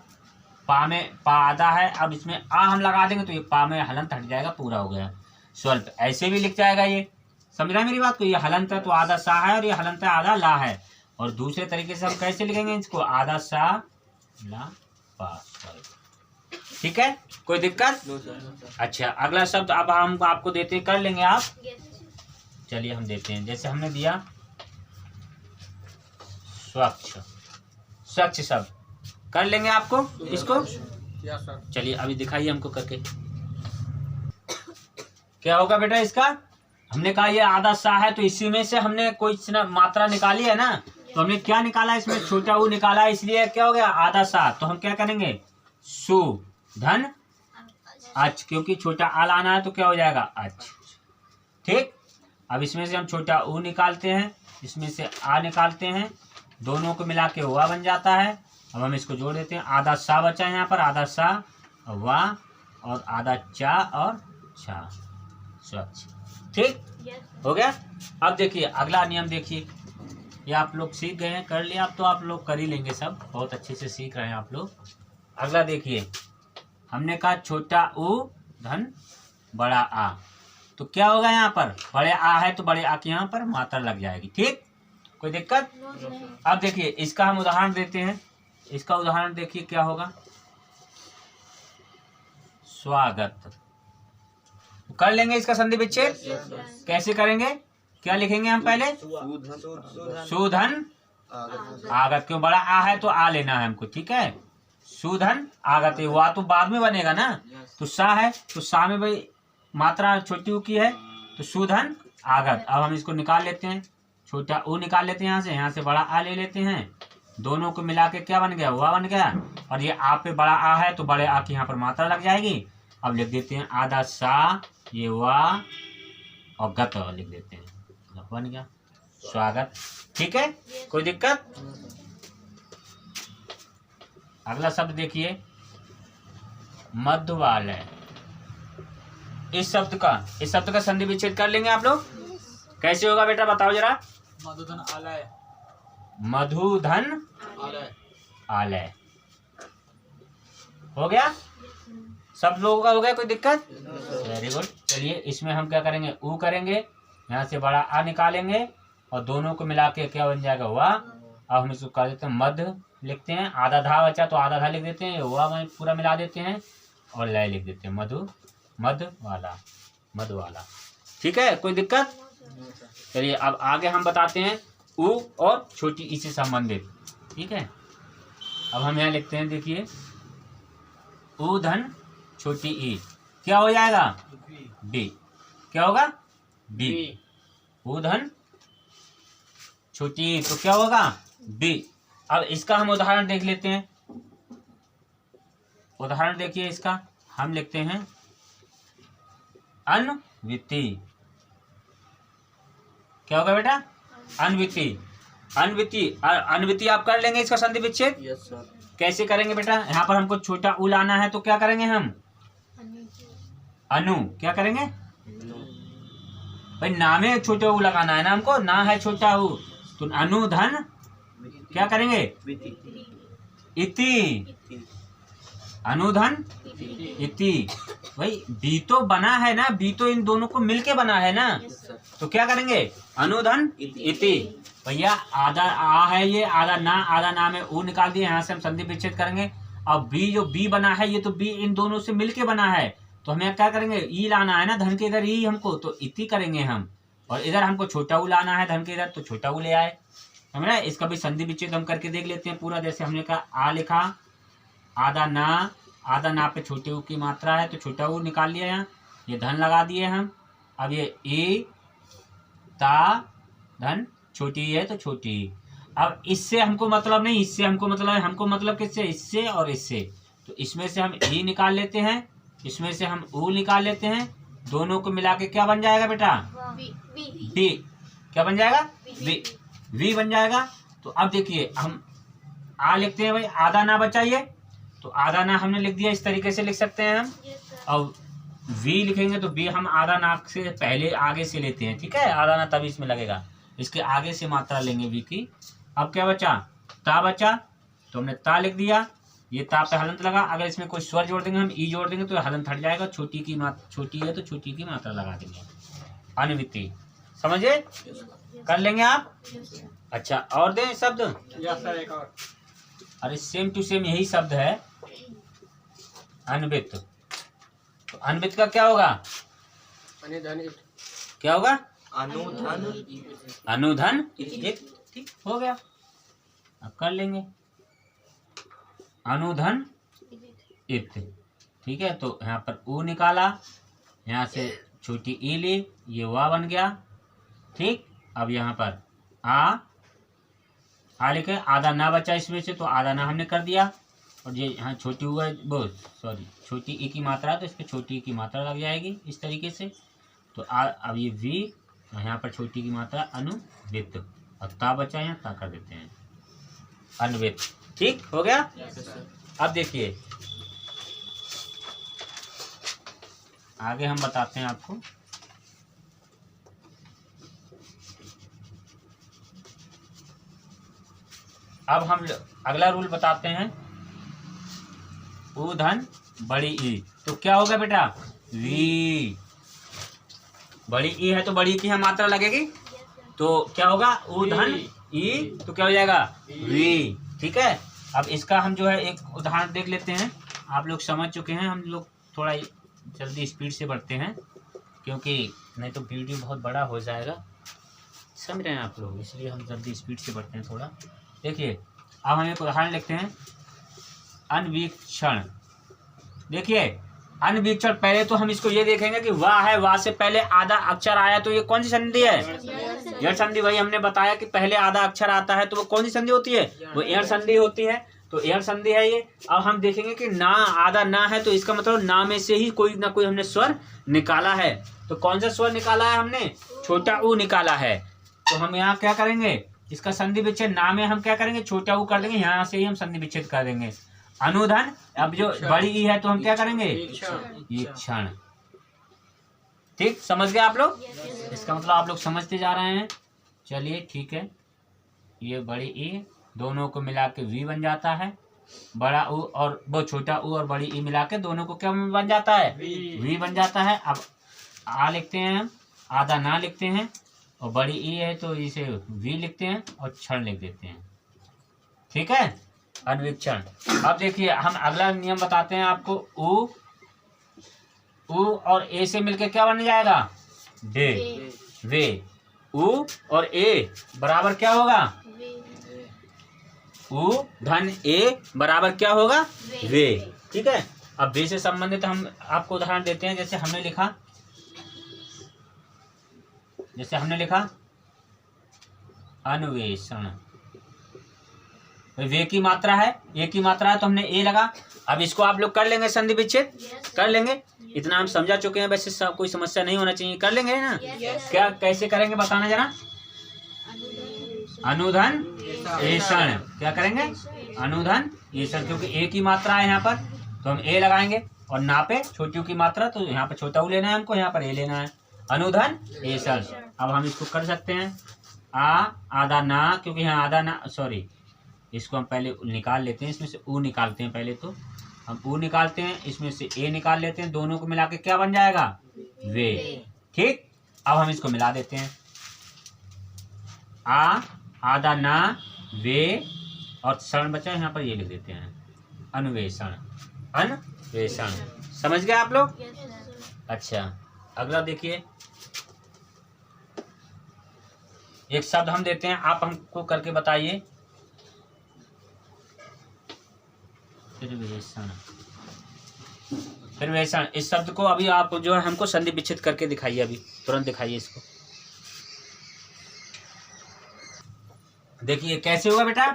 पा में पा आधा है, अब इसमें आ हम लगा देंगे तो ये पा में हलंत हट जाएगा, पूरा हो गया। स्वल्प ऐसे भी लिख जाएगा। ये समझ रहा है मेरी बात को? ये हलंत है तो आधा सा है, और ये हलंत है आधा ला है। और दूसरे तरीके से हम कैसे लिखेंगे इसको? आधा सा ला पा स्वल्प। ठीक है, कोई दिक्कत? अच्छा, अगला शब्द अब हम आपको देते कर लेंगे आप? चलिए हम देते हैं। जैसे हमने दिया स्वच्छ शब्द, कर लेंगे आपको इसको? चलिए अभी दिखाइए हमको करके। क्या होगा बेटा इसका? हमने कहा ये आधा सा है, तो इसी में से हमने कोई मात्रा निकाली है ना, तो हमने क्या निकाला? इसमें छोटा ऊ निकाला, इसलिए क्या हो गया? आधा सा। तो हम क्या करेंगे? सु, धन अच, क्योंकि छोटा आ लाना है तो क्या हो जाएगा अच। ठीक, अब इसमें से हम छोटा ऊ निकालते हैं, इसमें से आ निकालते हैं, दोनों को मिला के हुआ बन जाता है। अब हम इसको जोड़ देते हैं, आधा सा बचा है यहाँ पर, आधा सा वाह और आधा चा और छा, स्वच्छ। ठीक हो गया। अब देखिए अगला नियम देखिए, ये आप लोग सीख गए हैं, कर लिया, अब तो आप लोग कर ही लेंगे, सब बहुत अच्छे से सीख रहे हैं आप लोग। अगला देखिए, हमने कहा छोटा ऊ धन बड़ा आ, तो क्या होगा यहाँ पर, बड़े आ है तो बड़े आ के यहाँ पर मात्रा लग जाएगी। ठीक, कोई दिक्कत? अब देखिए इसका हम उदाहरण देते हैं, इसका उदाहरण देखिए क्या होगा, स्वागत। तो कर लेंगे इसका संधि विच्छेद, कैसे करेंगे, क्या लिखेंगे हम पहले, सुधन आगत, क्यों बड़ा आ है तो आ लेना है हमको। ठीक है, सुधन आगत, हुआ तो बाद में बनेगा ना, तो सा है तो सा में भाई मात्रा छोटी ऊ की है तो सुधन आगत। अब हम इसको निकाल लेते हैं, छोटा ऊ निकाल लेते हैं यहाँ से बड़ा आ ले लेते हैं, दोनों को मिला के क्या बन गया, हुआ बन गया। और ये आ पे बड़ा आ है तो बड़े आ की यहाँ पर मात्रा लग जाएगी। अब लिख देते हैं आधा सा, ये हुआ और गत लिख देते हैं, बन गया स्वागत। ठीक है, कोई दिक्कत? अगला शब्द देखिए, मध्यवालय। इस शब्द का संधि विच्छेद कर लेंगे आप लोग, कैसे होगा बेटा बताओ जरा। मधुधन आलय, मधुधन आलय हो गया, सब लोगों का हो गया, कोई दिक्कत? Very good. चलिए इसमें हम क्या करेंगे, ऊ करेंगे, यहाँ से बड़ा आ निकालेंगे और दोनों को मिला के क्या बन जाएगा, हुआ। अब हम इसको कर देते हैं मध्य, लिखते हैं, आधा धा बचा तो आधा धा लिख देते हैं, हुआ में पूरा मिला देते हैं और लय लिख देते हैं, मधु मध वाला, मध वाला। ठीक है, कोई दिक्कत? चलिए अब आगे हम बताते हैं ऊ और छोटी ई से संबंधित। ठीक है, अब हम यहाँ लिखते हैं, देखिए ऊ धन छोटी ई, क्या हो जाएगा, बी, क्या होगा, बी। ऊ धन छोटी ई तो क्या होगा, बी। अब इसका हम उदाहरण देख लेते हैं, उदाहरण देखिए इसका, हम लिखते हैं अनविति, क्या होगा बेटा, अनविति। अनविति, अनविति आप कर लेंगे इसका संधि विच्छेद, यस सर। कैसे करेंगे बेटा, यहाँ पर हमको छोटा ऊ लाना है तो क्या करेंगे हम, अनु, क्या करेंगे भाई, नामे छोटा ऊ लगाना है ना हमको, ना है छोटा ऊ, तो अनु धन क्या करेंगे, इति, अनुधन इति। भाई बी तो बना है ना, बी तो इन दोनों को मिलके बना है ना, तो क्या करेंगे, अनुधन इति। भैया आधा आ है ये, आधा ना में ऊ निकाल दिए, यहाँ से हम संधि विच्छेद करेंगे। अब बी जो बी बना है ये तो बी इन दोनों से मिलके बना है, तो हमें क्या करेंगे, ई लाना है ना धन के इधर ई हमको, तो इति करेंगे हम, और इधर हमको छोटा ऊ लाना है धन के इधर, तो छोटा ऊ ले आए। समझ रहे, इसका भी संधि विच्छेद हम करके देख लेते हैं पूरा। जैसे हमने कहा आ लिखा, आधा ना पे छोटे ऊ की मात्रा है तो छोटा ऊ निकाल लिया, यहाँ ये धन लगा दिए हम। अब ये ई ता धन छोटी है तो छोटी। अब इससे हमको मतलब नहीं, इससे हमको मतलब है, हमको मतलब किससे, इससे और इससे, तो इसमें से हम ई निकाल लेते हैं, इसमें से हम ऊ निकाल लेते हैं, दोनों को मिला के क्या बन जाएगा बेटा, बी, क्या बन जाएगा, बी, वी बन जाएगा। तो अब देखिए हम आ लिखते हैं, भाई आधा ना बचाइए, तो आधा ना हमने लिख दिया, इस तरीके से लिख सकते हैं हम। और वी लिखेंगे तो बी हम आधा ना से पहले आगे से लेते हैं, ठीक है, आधा ना तभी इसमें लगेगा, इसके आगे से मात्रा लेंगे वी की। अब क्या बचा, ता बचा, तो हमने ता लिख दिया, ये ता पे हलंत लगा, अगर इसमें कोई स्वर जोड़ देंगे हम, ई जोड़ देंगे तो हलंत हट जाएगा, छोटी की छोटी है तो छोटी की मात्रा लगा देंगे, अनविति। समझे, कर लेंगे आप। अच्छा और दें शब्द, सर एक और, अरे सेम टू सेम यही शब्द है, अन्वित। तो अन्वित का क्या होगा, क्या होगा, अनुधन एक, ठीक हो गया। अब कर लेंगे अनुधन इत, ठीक है। तो यहाँ पर ऊ निकाला, यहाँ से छोटी ई ली, ये वा बन गया, ठीक। अब यहाँ पर आ लिखे, आधा ना बचा इसमें से तो आधा ना हमने कर दिया, और ये यहाँ छोटी हुआ वो सॉरी छोटी ई की मात्रा है तो इस पर छोटी ई की मात्रा लग जाएगी इस तरीके से। तो अब ये वी यहाँ पर छोटी की मात्रा अनुवित और ता बचा यहाँ ता कर देते हैं अन्वित। ठीक हो गया। अब देखिए आगे हम बताते हैं आपको। अब हम अगला रूल बताते हैं ऊ धन बड़ी ई। तो क्या होगा बेटा वी बड़ी ई है तो बड़ी की यहाँ मात्रा लगेगी तो क्या होगा ऊ धन ई तो क्या हो जाएगा वी। ठीक है। अब इसका हम जो है एक उदाहरण देख लेते हैं। आप लोग समझ चुके हैं, हम लोग थोड़ा जल्दी स्पीड से बढ़ते हैं क्योंकि नहीं तो वीडियो बहुत बड़ा हो जाएगा, समझ रहे हैं आप लोग, इसलिए हम जल्दी स्पीड से बढ़ते हैं थोड़ा। देखिए अब हम एक उदाहरण लिखते हैं अनवीक्षण। देखिए अनवीक्षण, पहले तो हम इसको ये देखेंगे कि वाह है, वाह से पहले आधा अक्षर आया तो ये कौन सी संधि है? यड़ संधि। वही हमने बताया कि पहले आधा अक्षर आता है तो वो कौन सी संधि होती है? वो यड़ संधि होती है। तो यड़ संधि है ये। अब हम देखेंगे कि ना आधा ना है तो इसका मतलब ना में से ही कोई ना कोई हमने स्वर निकाला है। तो कौन सा स्वर निकाला है हमने? छोटा ऊ निकाला है। तो हम यहाँ क्या करेंगे? इसका संधि विच्छेद ना में हम क्या करेंगे? छोटा ऊ कर देंगे, यहाँ से ही हम संधि विच्छेद कर देंगे। अनुधन, अब जो बड़ी ई है तो हम क्या करेंगे? ईक्षण। ठीक, समझ गए आप लोग? इसका मतलब आप लोग समझते जा रहे हैं। चलिए ठीक है, ये बड़ी ई दोनों को मिला के वी बन जाता है। बड़ा ऊ और वो छोटा ऊ और बड़ी ई मिला के दोनों को क्या बन जाता है? वी बन जाता है। अब आ लिखते हैं हम, आधा ना लिखते हैं और बड़ी ई है तो इसे वी लिखते हैं और क्षण लिख देते हैं। ठीक है, अनवीक्षण। अब देखिए हम अगला नियम बताते हैं आपको। ऊ और ए से मिलके क्या बन जाएगा? डे। वे। ऊ और ए बराबर क्या होगा? ऊ धन ए बराबर क्या होगा? वे। ठीक है। अब वे से संबंधित हम आपको उदाहरण देते हैं। जैसे हमने लिखा अन्वेषण। वे की मात्रा है, ए की मात्रा है तो हमने ए लगा। अब इसको आप लोग कर लेंगे संधि विच्छेद, कर लेंगे। इतना हम समझा चुके हैं, वैसे कोई समस्या नहीं होना चाहिए, कर लेंगे ना? क्या कैसे करेंगे बताना जरा। अनुधन ईषण। क्या करेंगे? अनुधन ईषण, क्योंकि ए की मात्रा है यहाँ पर तो हम ए लगाएंगे और ना पे छोटी ऊ की मात्रा तो यहाँ पर छोटा ऊ लेना है हमको, यहाँ पर ए लेना है। अनुधन ईषण। अब हम इसको कर सकते हैं आधा ना, क्योंकि यहाँ आधा ना सॉरी इसको हम पहले निकाल लेते हैं। इसमें से ऊ निकालते हैं पहले, तो हम ऊ निकालते हैं, इसमें से ए निकाल लेते हैं, दोनों को मिला के क्या बन जाएगा? वे। ठीक, अब हम इसको मिला देते हैं। आधा ना वे और क्षण बचा, यहाँ पर ये लिख देते हैं अन्वेषण। अन्वेषण, समझ गए आप लोग? अच्छा, अगला देखिए, एक शब्द हम देते हैं, आप हमको करके बताइए। निर्वेशन। इस शब्द को अभी आप जो है हमको संधि विच्छेद करके दिखाइए, अभी तुरंत दिखाइए इसको। देखिए कैसे होगा बेटा,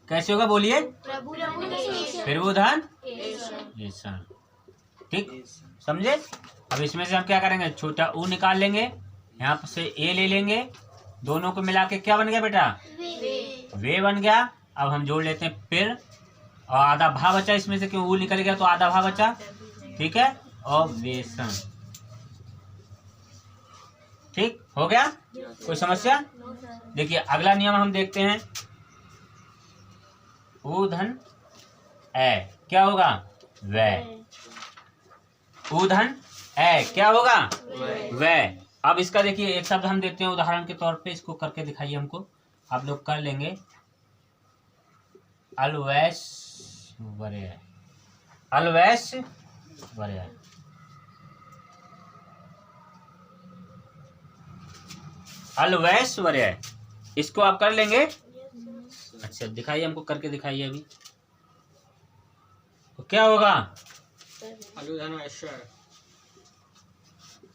कैसे होगा बोलिए। प्रबुधन ईषण। ठीक, समझे? अब इसमें से हम क्या करेंगे? छोटा ऊ निकाल लेंगे, यहाँ से ए ले लेंगे, दोनों को मिला के क्या बन गया बेटा? वे बन गया। अब हम जोड़ लेते हैं फिर, और आधा भा बचा इसमें से, क्यों ऊ निकल गया तो आधा भा बचा। ठीक है, और वेषण। ठीक हो गया, कोई समस्या? देखिए अगला नियम हम देखते हैं। ऊ धन ए क्या होगा? वै। ऊ धन ए क्या होगा? वै। अब इसका देखिए एक शब्द हम देते हैं उदाहरण के तौर पे, इसको करके दिखाइए हमको, आप लोग कर लेंगे। अलवैश्वर्य। अलवैश्वर्य। अलवैश्वर्य, इसको आप कर लेंगे। अच्छा दिखाइए हमको, करके दिखाइए अभी, तो क्या होगा? अलुधन ऐश्वर्य।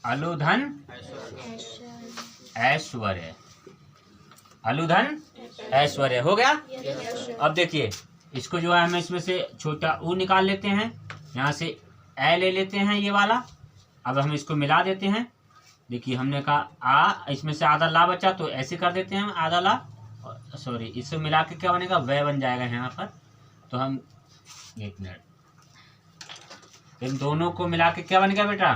अलुधन ऐश्वर्य। अलुधन ऐश्वर्य हो गया। अब देखिए इसको जो है हम इसमें से छोटा ऊ निकाल लेते हैं, यहाँ से ए ले लेते हैं ये वाला। अब हम इसको मिला देते हैं। देखिए हमने कहा आ, इसमें से आधा ला बचा तो ऐसे कर देते हैं हम, आधा ला, सॉरी इससे मिला के क्या बनेगा, वह बन जाएगा यहाँ पर। तो हम एक मिनट, इन दोनों को मिला के क्या बन गया बेटा,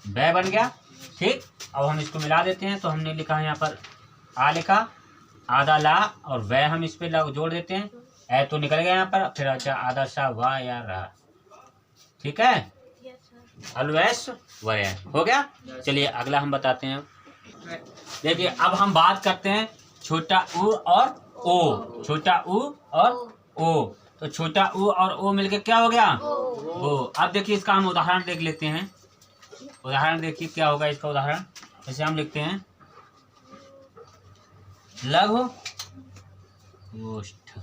वह बन गया। ठीक, अब हम इसको मिला देते हैं। तो हमने लिखा है यहाँ पर आ लिखा, आधा ला और वह हम इस पे जोड़ देते हैं। ए तो निकल गया यहाँ पर, फिर अच्छा आधा सा वाह या रा। ठीक है, अलवैस वह हो गया। चलिए अगला हम बताते हैं। देखिए अब हम बात करते हैं छोटा ऊ और ओ। छोटा ऊ और ओ, तो छोटा ऊ और ओ मिलके क्या हो गया, ओ। अब देखिए इसका हम उदाहरण देख लेते हैं। उदाहरण देखिए क्या होगा इसका उदाहरण। जैसे हम लिखते हैं लघु गोष्ठ,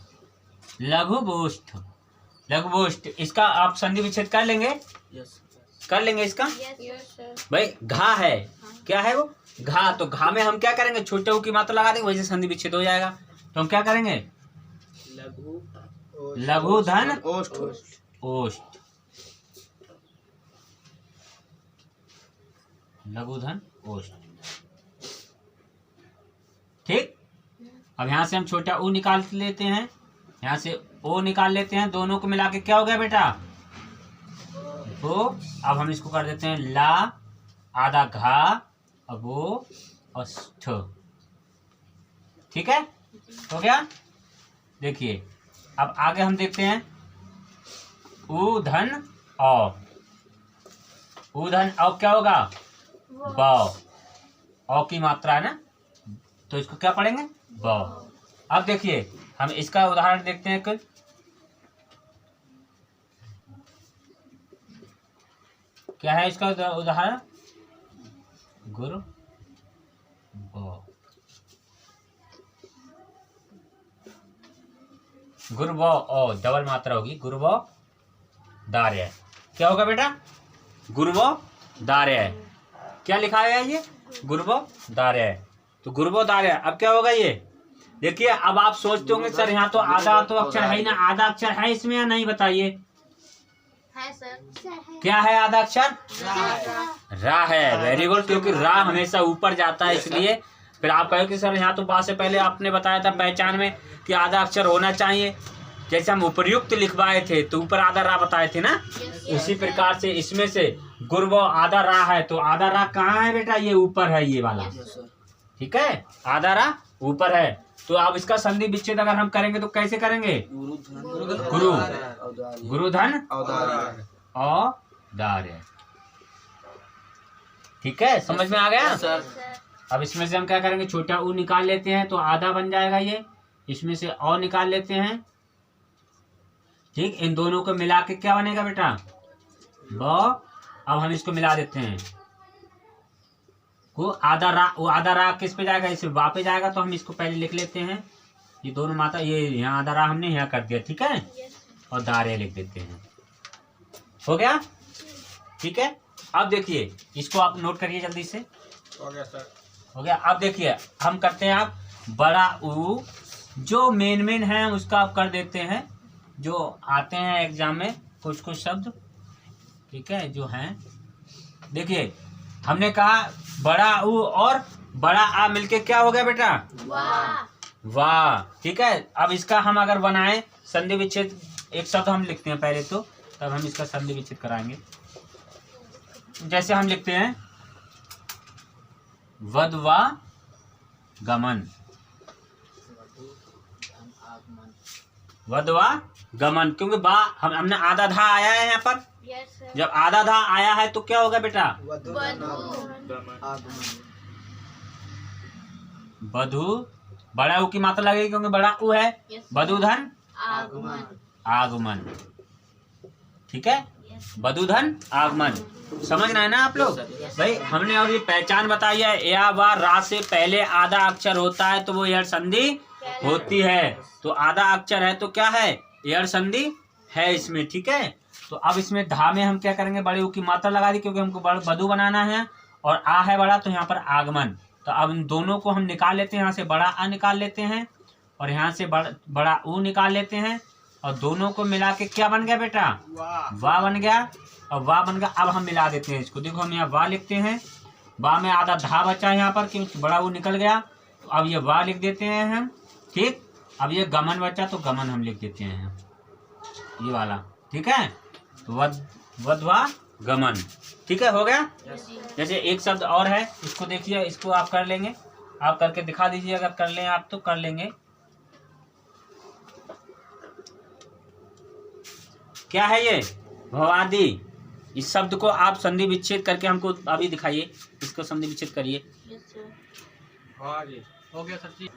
लघु गोष्ठ, लघु गोष्ठ। इसका आप संधि विच्छेद कर लेंगे, कर लेंगे इसका। भाई घा है, क्या है वो, घा। तो घा में हम क्या करेंगे, छोटे ऊ की मात्रा लगा देंगे, वैसे संधि विच्छेद हो जाएगा। तो हम क्या करेंगे, लघु धन ओष्ठ, ओष्ठ, लघु धन ओष्ठ। ठीक, अब यहाँ से हम छोटा ऊ निकाल लेते हैं, यहाँ से ओ निकाल लेते हैं। दोनों को मिला के क्या हो गया बेटा, तो अब हम इसको कर देते हैं ला, आधा घा, अब वो अष्ठ। ठीक है, हो गया। देखिए अब आगे हम देखते हैं ऊ धन औ। ऊ धन औ क्या होगा, ब। औ की मात्रा है ना, तो इसको क्या पढ़ेंगे, ब। अब देखिए हम इसका उदाहरण देखते हैं कुछ। क्या है इसका उदाहरण, गुरु ब, गुरु ब ओ, डबल मात्रा होगी, गुरु ब दार्य। क्या होगा बेटा, गुरु ब दार्य। क्या लिखा है ये, गुरु ब दार्य। तो गुरु ब दार्य। अब क्या होगा ये, देखिए अब आप सोचते होंगे सर यहाँ तो आधा तो अक्षर है ही ना, आधा अक्षर है इसमें या नहीं, बताइए। है सर, क्या है आधा अक्षर, रा है। वेरी गुड, क्योंकि रा हमेशा ऊपर जाता है इसलिए। फिर आप कहे कि सर यहाँ तो बात से पहले आपने बताया था पहचान में कि आधा अक्षर होना चाहिए। जैसे हम उपर्युक्त लिखवाए थे तो ऊपर आधा रा बताए थे ना, उसी प्रकार से इसमें से गुरु आधा रा है। तो आधा रा कहाँ है बेटा, ये ऊपर है ये वाला। ठीक है, आधा रा ऊपर है। तो अब इसका संधि विच्छेद अगर हम करेंगे तो कैसे करेंगे, गुरु, गुरु धन औदार्य। ठीक है, समझ में आ गया। अब इसमें से हम क्या करेंगे, छोटा ऊ निकाल लेते हैं तो आधा बन जाएगा ये। इसमें से औ निकाल लेते हैं। ठीक, इन दोनों को मिला के क्या बनेगा बेटा, ब। अब हम इसको मिला देते हैं, वो आधा रा, वो आधा रा किस पे जाएगा, इसे वा पे जाएगा। तो हम इसको पहले लिख लेते हैं, ये दोनों मात्रा, ये यहाँ आधा रा हमने यहाँ कर दिया। ठीक है, और दार्य लिख देते हैं, हो गया। ठीक है, अब देखिए इसको आप नोट करिए जल्दी से। हो गया सर, हो गया। अब देखिए हम करते हैं, आप बड़ा ऊ जो मेन है उसका आप कर देते हैं, जो आते हैं एग्जाम में कुछ कुछ शब्द। ठीक है, जो हैं, देखिए हमने कहा बड़ा ऊ और बड़ा आ मिलके क्या हो गया बेटा, वाह। ठीक है, अब इसका हम अगर बनाएं संधि विच्छेद, एक शब्द हम लिखते हैं पहले तो, तब हम इसका संधि विच्छेद कराएंगे। जैसे हम लिखते हैं वधवा गमन, वधवा गमन, क्योंकि बा हमने आधा धा आया है यहाँ पर। जब आधा धा आया है तो क्या होगा बेटा, वधु, बड़ा ऊ की मात्रा लगेगी क्योंकि बड़ा ऊ है। वधु धन आगमन। ठीक है, वधु धन आगमन। समझ रहे हैं ना आप लोग भाई। हमने और ये पहचान बताई है, या व रा से पहले आधा अक्षर होता है तो वो एड़ संधि होती है। तो आधा अक्षर है तो क्या है, एड़ संधि है इसमें। ठीक है, तो अब इसमें धा में हम क्या करेंगे, बड़े ऊ की मात्रा लगा दी क्योंकि हमको वधु बनाना है, और आ है बड़ा तो यहाँ पर आगमन। तो अब इन दोनों को हम निकाल लेते हैं, यहाँ से बड़ा आ निकाल लेते हैं और यहाँ से बड़ा ऊ निकाल लेते हैं। और दोनों को मिला के क्या बन गया बेटा? वाह बन गया। और वाह बन गया। अब हम मिला देते हैं इसको। देखो हम यहाँ वाह लिखते हैं, वाह में आधा धा बचा है यहाँ पर क्योंकि बड़ा वो निकल गया, तो अब ये वाह लिख देते हैं हम। ठीक, अब ये गमन बचा तो गमन हम लिख देते हैं ये वाला। ठीक है, तो वधवा गमन। ठीक है, हो गया। जैसे एक शब्द और है, इसको देखिए, इसको आप कर लेंगे, आप करके दिखा दीजिए। अगर कर लें आप तो कर लेंगे। क्या है ये? भवादी। इस शब्द को आप संधि विच्छेद करके हमको अभी दिखाइए। इसको संधि विच्छेद करिए। हो गया सर जी।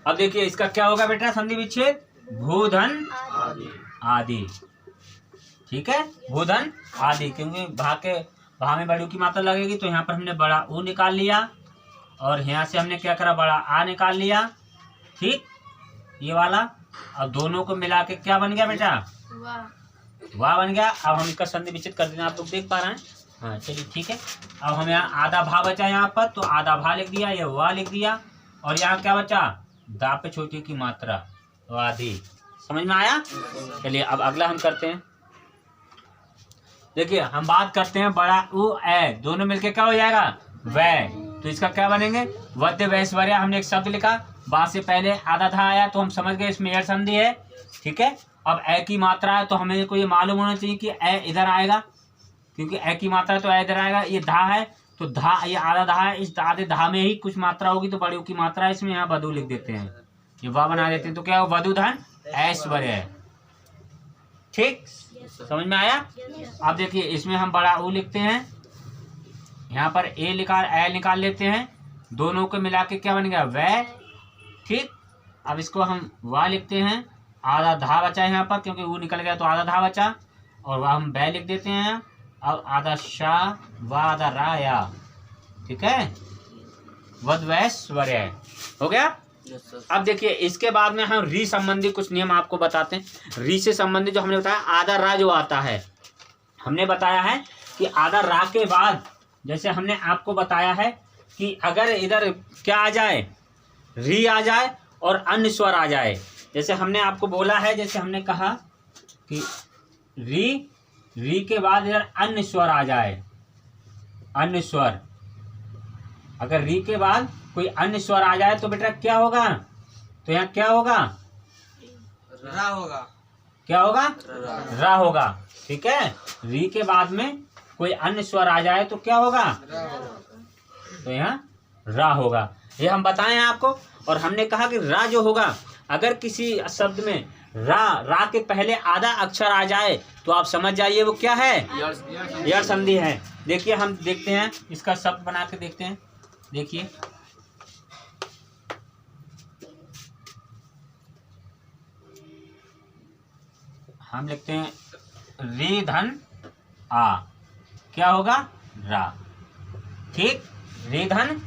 अब देखिए इसका क्या होगा बेटा संधि विच्छेद? भूधन आदि। ठीक है, भूधन आदि, क्योंकि भा में बड़ू की मात्रा लगेगी तो यहाँ पर हमने बड़ा ऊ निकाल लिया और यहाँ से हमने क्या करा? बड़ा आ निकाल लिया। ठीक, ये वाला। अब दोनों को मिला के क्या बन गया बेटा? वाह बन गया। अब हम इसका संधि विच्छेद कर देना, आप लोग देख पा रहे हैं। हाँ चलिए ठीक है। अब हम यहाँ आधा भा बचा यहाँ पर, तो आधा भा लिख दिया, ये वाह लिख दिया। और यहाँ क्या बचा? दा पे छोटी की मात्रा, तो आधी। समझ में आया? चलिए अब अगला हम करते हैं। देखिए हम बात करते हैं बड़ा ऊ ए, दोनों मिलके क्या हो जाएगा? वै। तो इसका क्या बनेंगे? वद्य वैश्वर्य। हमने एक शब्द लिखा, बा से पहले आधा था आया तो हम समझ गए इसमें एड़ संधि है। ठीक है, अब ए की मात्रा है तो हमें को ये मालूम होना चाहिए कि ए इधर आएगा, क्योंकि ए की मात्रा तो ए इधर आएगा। ये धा है तो धा, ये आधा धा है, इस आधे धा में ही कुछ मात्रा होगी तो बड़ी की मात्रा है इसमें, यहाँ वधु लिख देते हैं, ये वाह बना देते हैं। तो क्या हो? वधु धन ऐश्वर्य है। ठीक, समझ में आया? अब देखिए इसमें हम बड़ा ऊ लिखते हैं, यहाँ पर ए निकाल लेते हैं, दोनों को मिला के क्या बन गया? वै। ठीक, अब इसको हम वाह लिखते हैं, आधा धा बचा है यहाँ पर क्योंकि ऊ निकल गया तो आधा धा बचा, और वह हम बै लिख देते हैं। अब आधा शाह, वाह आधा रा या। ठीक है, वधवैश्वर्य हो गया। अब देखिए इसके बाद में हम री संबंधी कुछ नियम आपको बताते हैं। री से संबंधित जो हमने बताया, आधा रा जो आता है, हमने बताया है कि आधा रा के बाद, जैसे हमने आपको बताया है कि अगर इधर क्या आ जाए? री आ जाए और अन्य स्वर आ जाए। जैसे हमने आपको बोला है, जैसे हमने कहा कि री के बाद इधर अन्य स्वर आ जाए, अन्य स्वर। अगर री के बाद कोई अन्य स्वर आ जाए तो बेटा क्या होगा? तो यहाँ क्या होगा? रा होगा। क्या होगा? रा होगा। ठीक है, री के बाद में कोई अन्य स्वर आ जाए तो क्या होगा? तो यहाँ रा होगा। ये हम बताए हैं आपको। और हमने कहा कि रा जो होगा, अगर किसी शब्द में रा के पहले आधा अक्षर आ जाए तो आप समझ जाइए वो क्या है? एड़ संधि है। देखिए हम देखते हैं, इसका शब्द बना के देखते हैं। देखिए हम लिखते हैं री धन आ, क्या होगा? रा। ठीक, री धन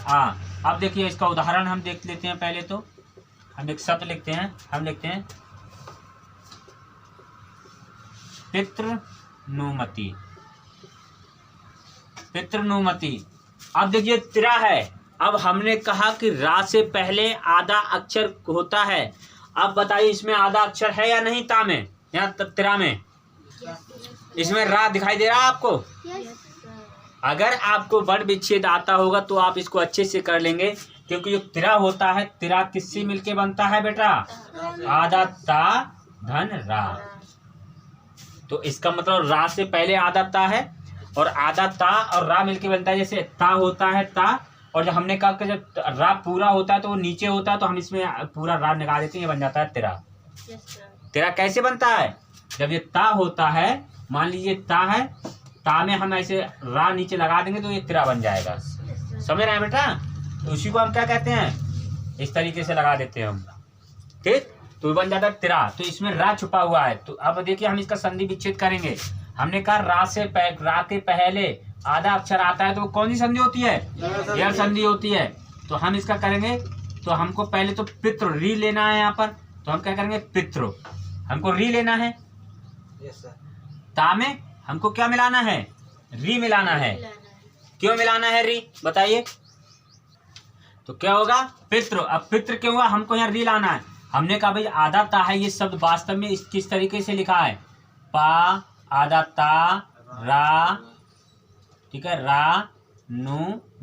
आ। अब देखिए इसका उदाहरण हम देख लेते हैं। पहले तो हम एक शब्द लिखते हैं, हम लिखते हैं पितृनुमति। पितृनुमति। अब देखिए तिरा है। अब हमने कहा कि रा से पहले आधा अक्षर होता है। अब बताइए इसमें आधा अक्षर है या नहीं? ता में, यहाँ तिरा में, इसमें रा दिखाई दे रहा है आपको? अगर आपको वर्ण विच्छेद आता होगा तो आप इसको अच्छे से कर लेंगे, क्योंकि जो तिरा होता है, तिरा किससे मिलके बनता है बेटा? आधा ता धन रा। तो इसका मतलब रा से पहले आधा ता है और आधा ता और रा मिलके बनता है। जैसे ता होता है ता, और जब हमने कहा कि जब रा पूरा होता है तो वो नीचे होता है, तो हम इसमें पूरा रा निकाल देते हैं, ये बन जाता है तिरा। तिरा कैसे बनता है? जब ये ता होता है, मान लीजिए ता है, ता में हम ऐसे रा नीचे लगा देंगे तो ये तिरा बन जाएगा। समझ रहे हैं बेटा? तो उसी को हम क्या कहते हैं? इस तरीके से लगा देते हैं हम। ठीक, तो बन जाता है तिरा। तो इसमें रा छुपा हुआ है। तो अब देखिए हम इसका संधि विच्छेद करेंगे। हमने कहा रा के पहले आधा अक्षर आता है तो कौन सी संधि होती है? एड़ संधि होती है। तो हम इसका करेंगे, तो हमको पहले तो पितृ री लेना है यहाँ पर, तो हम क्या करेंगे? पितृ, हमको री लेना है। ता में हमको क्या मिलाना है? री मिलाना है। क्यों मिलाना है री? बताइए। तो क्या होगा? पितृ। अब पितृ क्यों हुआ? हमको यहाँ री लाना है। हमने कहा भाई आधा ता है, ये शब्द वास्तव में किस तरीके से लिखा है, पा आधा ता रा, ठीक है, रा नु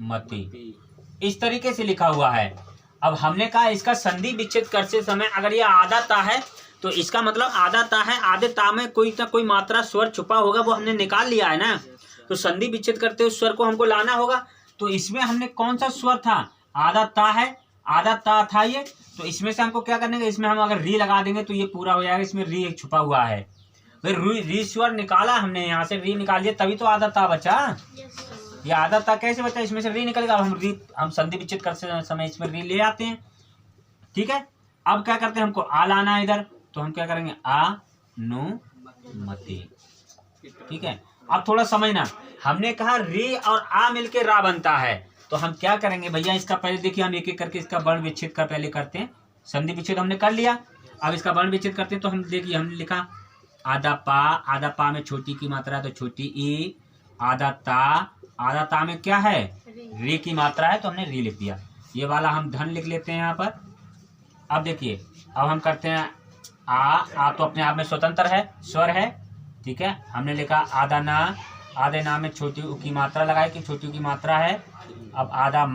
मती, इस तरीके से लिखा हुआ है। अब हमने कहा इसका संधि विच्छेद करते समय अगर ये आधा ता है तो इसका मतलब आधा ता है, आधे ता में कोई ना कोई मात्रा स्वर छुपा होगा, वो हमने निकाल लिया है ना। तो संधि विच्छेद करते हुए स्वर को हमको लाना होगा। तो इसमें हमने कौन सा स्वर था, आधा ता है, आधा ता था ये, तो इसमें से हमको क्या करने का, इसमें हम अगर री लगा देंगे तो ये पूरा हो जाएगा। इसमें री छुपा हुआ है, री स्वर निकाला हमने, यहाँ से री निकाल दिया तभी तो आधा ता बचा। ये आधा ता कैसे बचा, इसमें से री निकलेगा। अब हम संधि विच्छेद करते समय इसमें री ले आते हैं, ठीक है। अब क्या करते हैं, हमको आ लाना है इधर, तो हम क्या करेंगे, आ नु मती, ठीक है। अब थोड़ा समझना, हमने कहा री और आ मिलके रा बनता है, तो हम क्या करेंगे भैया, इसका पहले देखिए हम एक एक करके इसका वर्ण विच्छेद का पहले करते हैं। संधि विच्छेद हमने कर लिया, अब इसका वर्ण विच्छेद करते हैं। तो हम देखिए हमने लिखा आधा पा में छोटी की मात्रा है तो छोटी ई, आधा ता में क्या है, री की मात्रा है तो हमने री लिख दिया। ये वाला हम धन लिख लेते हैं यहाँ पर। अब देखिए अब हम करते हैं आ तो अपने आप में स्वतंत्र है, स्वर है, ठीक है। हमने लिखा आधा ना, आधे ना में छोटी ऊ की मात्रा लगाई कि छोटी ऊ की मात्रा है। अब आधा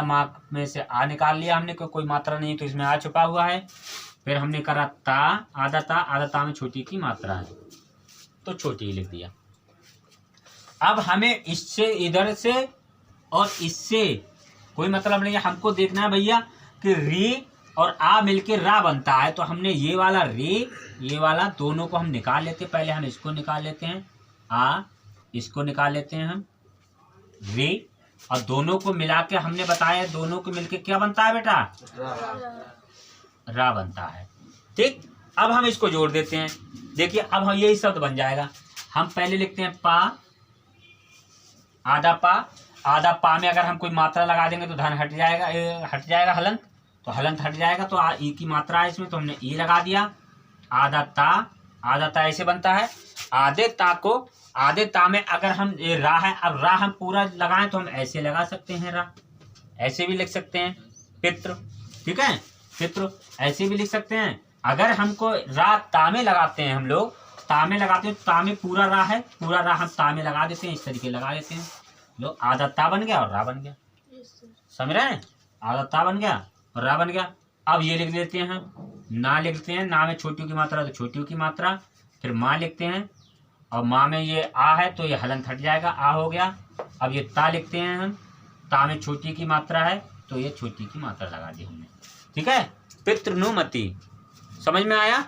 माँ में से आ निकाल लिया हमने, कोई मात्रा नहीं तो इसमें आ छुपा हुआ है। फिर हमने करा आधा ता में छोटी की मात्रा है तो छोटी लिख दिया। अब हमें इससे इधर से और इससे कोई मतलब नहीं है, हमको देखना है भैया कि री और आ मिलके रा बनता है। तो हमने ये वाला री, ये वाला दोनों को हम निकाल लेते हैं। पहले हम इसको निकाल लेते हैं, आ इसको निकाल लेते हैं हम री, और दोनों को मिला के हमने बताया दोनों को मिलके क्या बनता है बेटा, रा बनता है, ठीक। अब हम इसको जोड़ देते हैं, देखिए अब हम यही शब्द बन जाएगा। हम पहले लिखते हैं आधा पा में अगर हम कोई मात्रा लगा देंगे तो धन हट जाएगा हलंत, तो हलंत हट जाएगा तो ई की मात्रा है इसमें तो हमने ई लगा दिया। आधा ता ऐसे बनता है। आधे ता में अगर हम ये रा है, अब रा हम पूरा लगाएं तो हम ऐसे लगा सकते हैं, रा ऐसे भी लिख सकते हैं, पितृ, ठीक है, पितृ ऐसे भी लिख सकते हैं। अगर हमको रा ता में लगाते हैं, हम लोग ता में लगाते हैं, ता में पूरा रा है, पूरा रा हम ता में लगा देते हैं, इस तरीके लगा देते हैं। लो आधा ता बन गया और रा बन गया, समझ रहे हैं, आधा ता बन गया और रा बन गया। अब ये लिख देते हैं हम ना, लिखते हैं ना में छोटी की मात्रा तो छोटी की मात्रा, फिर माँ लिखते हैं और माँ में ये आ है तो ये हलंत हट जाएगा, आ हो गया। अब ये ता लिखते हैं हम, ता में छोटी की मात्रा है तो ये छोटी की मात्रा लगा दी हमने, ठीक है। पितृनुमति, समझ में आया,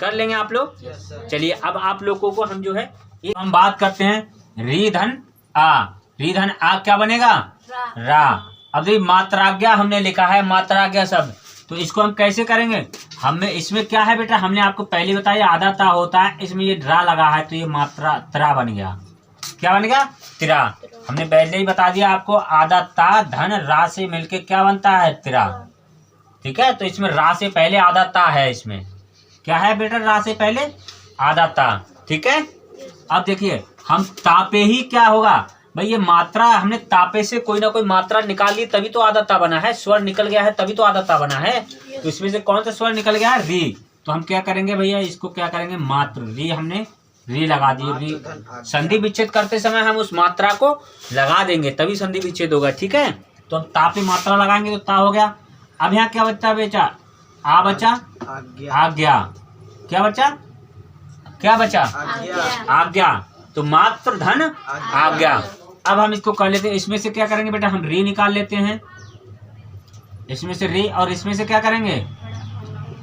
कर लेंगे आप लोग। चलिए अब आप लोगों को हम जो है हम बात करते हैं री धन आ क्या बनेगा, रा। अब मात्राज्ञा हमने लिखा है, मात्राज्ञा शब्द, तो इसको हम कैसे करेंगे, हमें इसमें क्या है बेटा, हमने आपको पहले बताया आधा ता होता है, इसमें ये रा लगा है तो ये मात्रा त्रा बन गया, क्या बन गया, तिरा। हमने पहले ही बता दिया आपको आधा ता धन रा से मिलके क्या बनता है, तिरा, ठीक है। तो इसमें रा से पहले आधा ता है, इसमें क्या है बेटा, रा से पहले आधा ता, ठीक है। अब देखिए हम तापे ही क्या होगा भाई, ये मात्रा हमने तापे से कोई ना कोई मात्रा निकाल ली तभी तो आधा ता बना है, स्वर निकल गया है तभी तो आधा ता बना है। तो इसमें से कौन सा स्वर निकल गया है, री। तो हम क्या करेंगे भैया, इसको क्या करेंगे, मात्र री, हमने री लगा दी। री संधि विच्छेद करते समय हम उस मात्रा को लगा देंगे तभी संधि विच्छेद होगा, ठीक है। तो हम ता पे मात्रा लगाएंगे तो ता हो गया। अब यहाँ क्या बचा बेटा, आ बचा, आज्ञा, क्या बचा, क्या बचा, आज्ञा, तो मात्र धन आज्ञा। अब हम इसको कर लेते हैं, इसमें से क्या करेंगे बेटा, हम री निकाल लेते हैं, इसमें से री, और इसमें से क्या करेंगे,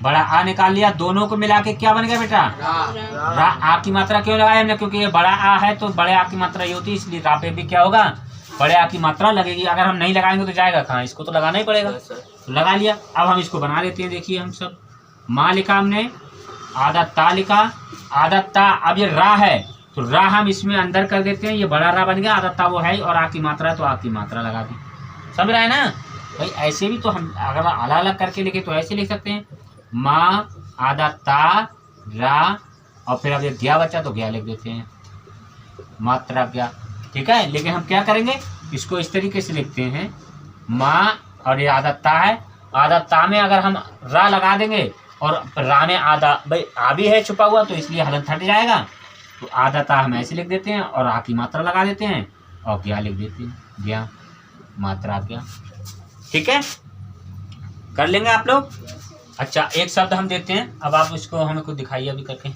बड़ा आ निकाल लिया, दोनों को मिला के क्या बन गया बेटा, रा। आ की मात्रा क्यों लगाया हमने, क्योंकि ये बड़ा आ है तो बड़े आ की मात्रा ये होती है, इसलिए रा पे भी क्या होगा, बड़े आ की मात्रा लगेगी। अगर हम नहीं लगाएंगे तो जाएगा कहाँ, इसको तो लगाना ही पड़ेगा, तो लगा लिया। अब हम इसको बना लेते हैं, देखिए हम सब माँ लिखा हमने, आधा ता लिखा, आधा ता, अब ये रा है तो रा हम इसमें अंदर कर देते हैं, ये बड़ा रा बन गया, आधा ता वो है और आ की मात्रा तो आ की मात्रा लगा दी, समझ रहा है ना भाई। ऐसे भी तो हम अगर अलग अलग करके लिखे तो ऐसे लिख सकते हैं, माँ आधा ता रा, और फिर अब ये गया बचा तो गया लिख देते हैं, मात्रा गया, ठीक है। लेकिन हम क्या करेंगे, इसको इस तरीके से लिखते हैं, माँ और ये आधा ता है आधा ता में अगर हम रा लगा देंगे और रा में आधा, भाई आ भी है छुपा हुआ तो इसलिए हलंत हट जाएगा, तो आधा ता हम ऐसे लिख देते हैं और आ की मात्रा लगा देते हैं और क्या लिख देते हैं, ज्ञा मात्रा ज्ञा। ठीक है, कर लेंगे आप लोग। अच्छा, एक शब्द हम देते हैं, अब आप इसको हमें कुछ दिखाइए अभी करके।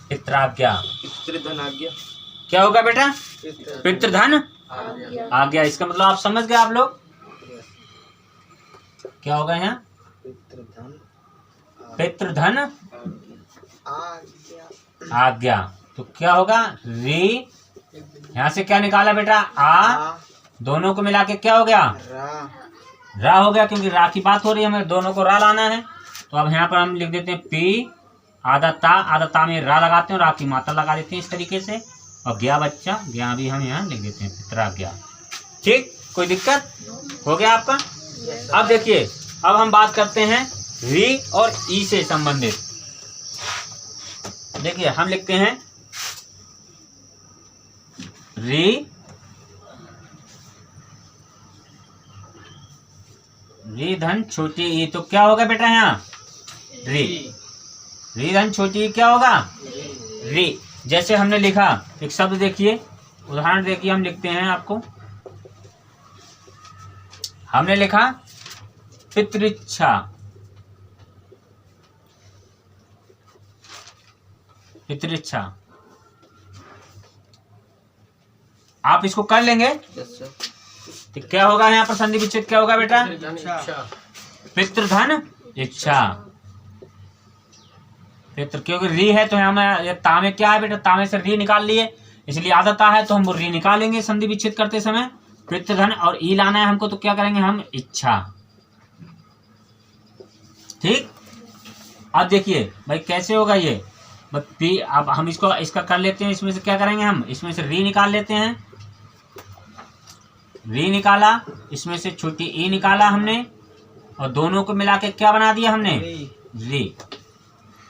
पित्राज्ञा, पितृधन आज्ञा, क्या होगा बेटा? पितृधन आज्ञा, आज्ञा। इसका मतलब आप समझ गए आप लोग, क्या होगा यहाँ? पितृधन पितृधन आज्ञा, आज्ञा। तो क्या होगा? री, यहाँ से क्या निकाला बेटा? आ, दोनों को मिला के क्या हो गया? रा, रा हो गया, क्योंकि रा की बात हो रही है, हमें दोनों को रा लाना है। तो अब यहाँ पर हम लिख देते हैं पी, आधा ता में रा लगाते हैं और रा की मात्रा लगा देते हैं इस तरीके से, और ज्ञा बच्चा, ज्ञा भी हम यहाँ लिख देते हैं, पित्राज्ञा। ठीक, कोई दिक्कत हो गया आपका? अब देखिए, अब हम बात करते हैं री और ई से संबंधित। देखिए हम लिखते हैं री, री धन छोटी ई, तो क्या होगा बेटा यहाँ? री, री धन छोटी ई क्या होगा? री। जैसे हमने लिखा, एक शब्द देखिए, उदाहरण देखिए, हम लिखते हैं आपको, हमने लिखा पितृच्छा, पितृच्छा। आप इसको कर लेंगे तो क्या होगा यहाँ पर? संधि विच्छेद क्या होगा बेटा? पितृधन इच्छा। पितृ, क्योंकि री है तो यहाँ ये ता में क्या है बेटा? ता में से री निकाल लिए, इसलिए आधा ता है तो हम वो री निकालेंगे संधि विच्छेद करते समय। पितृधन और ई लाना है हमको, तो क्या करेंगे हम? इच्छा। ठीक, अब देखिए भाई कैसे होगा ये पी। अब हम इसको इसका कर लेते हैं, इसमें से क्या करेंगे हम? इसमें से री निकाल लेते हैं, री निकाला, इसमें से छोटी ई निकाला हमने, और दोनों को मिला के क्या बना दिया हमने? री।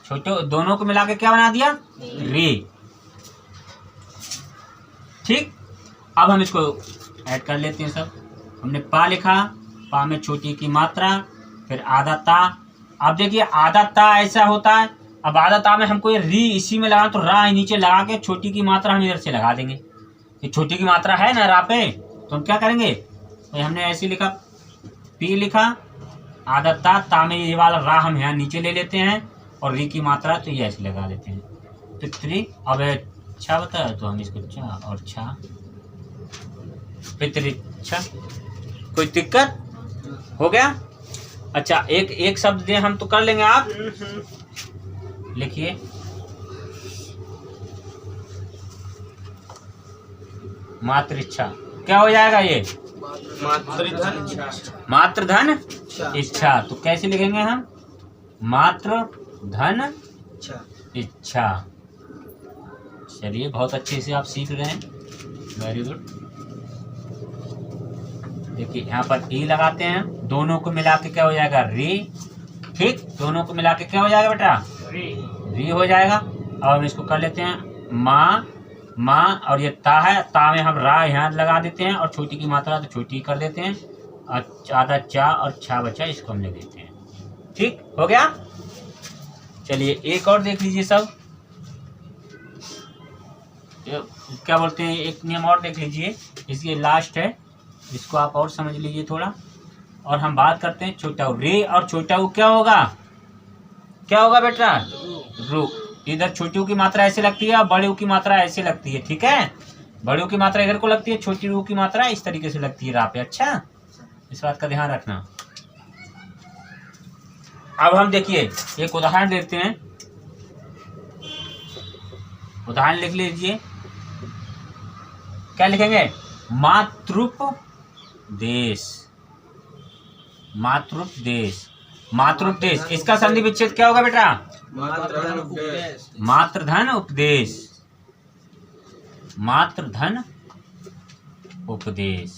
छोटे दोनों को मिला के क्या बना दिया? री। ठीक, अब हम इसको ऐड कर लेते हैं सब। हमने पा लिखा, पा में छोटी की मात्रा, फिर आधा ता। अब देखिए आधा ता ऐसा होता है, अब आधा ता में हमको ये री इसी में लगा, तो रा नीचे लगा के छोटी की मात्रा हम इधर से लगा देंगे। ये छोटी की मात्रा है ना रा पे, तो हम क्या करेंगे? तो हमने ऐसे लिखा, पी लिखा, आधा ता में ये वाला रा हम यहाँ नीचे ले लेते हैं, और री की मात्रा तो ये ऐसे लगा लेते हैं, तो पितृ। अब छा बता, तो हम इसको चा और छा, पितृच्छा। कोई दिक्कत हो गया? अच्छा, एक शब्द दे हम तो कर लेंगे, आप लिखिए मातृच्छा। क्या हो जाएगा ये? मातृधन, मातृधन इच्छा। तो कैसे लिखेंगे हम? मातृ धन इच्छा। चलिए, बहुत अच्छे से आप सीख रहे हैं, वेरी गुड। देखिए यहाँ पर ई लगाते हैं, दोनों को मिला के क्या हो जाएगा? री। ठीक, दोनों को मिला के क्या हो जाएगा बेटा? री हो जाएगा। अब हम इसको कर लेते हैं माँ, माँ, और ये ता है, ता में हम रा यहाँ लगा देते हैं, और छोटी की मात्रा तो छोटी कर देते हैं, और आधा चा और छा बचा, इसको हम ले देते हैं। ठीक हो गया? चलिए एक और देख लीजिए सब, क्या बोलते हैं, एक नियम और देख लीजिए, इसलिए लास्ट है, इसको आप और समझ लीजिए थोड़ा। और हम बात करते हैं छोटा ऊ। रे और छोटा ऊ क्या होगा? क्या होगा बेटा? रू। इधर छोटी ऊ की मात्रा ऐसे लगती है और बड़े ऊ की मात्रा ऐसे लगती है। ठीक है, बड़े ऊ की मात्रा इधर को लगती है, छोटी ऊ की मात्रा इस तरीके से लगती है रा पे। अच्छा, इस बात का ध्यान रखना। अब हम देखिए एक उदाहरण देखते हैं, उदाहरण लिख लीजिए। क्या लिखेंगे? मातृपदेश, मातृपदेश, मातृपदेश। इसका संधि विच्छेद क्या होगा बेटा? मातृधन उपदेश, मातृधन उपदेश, मातृधन उपदेश।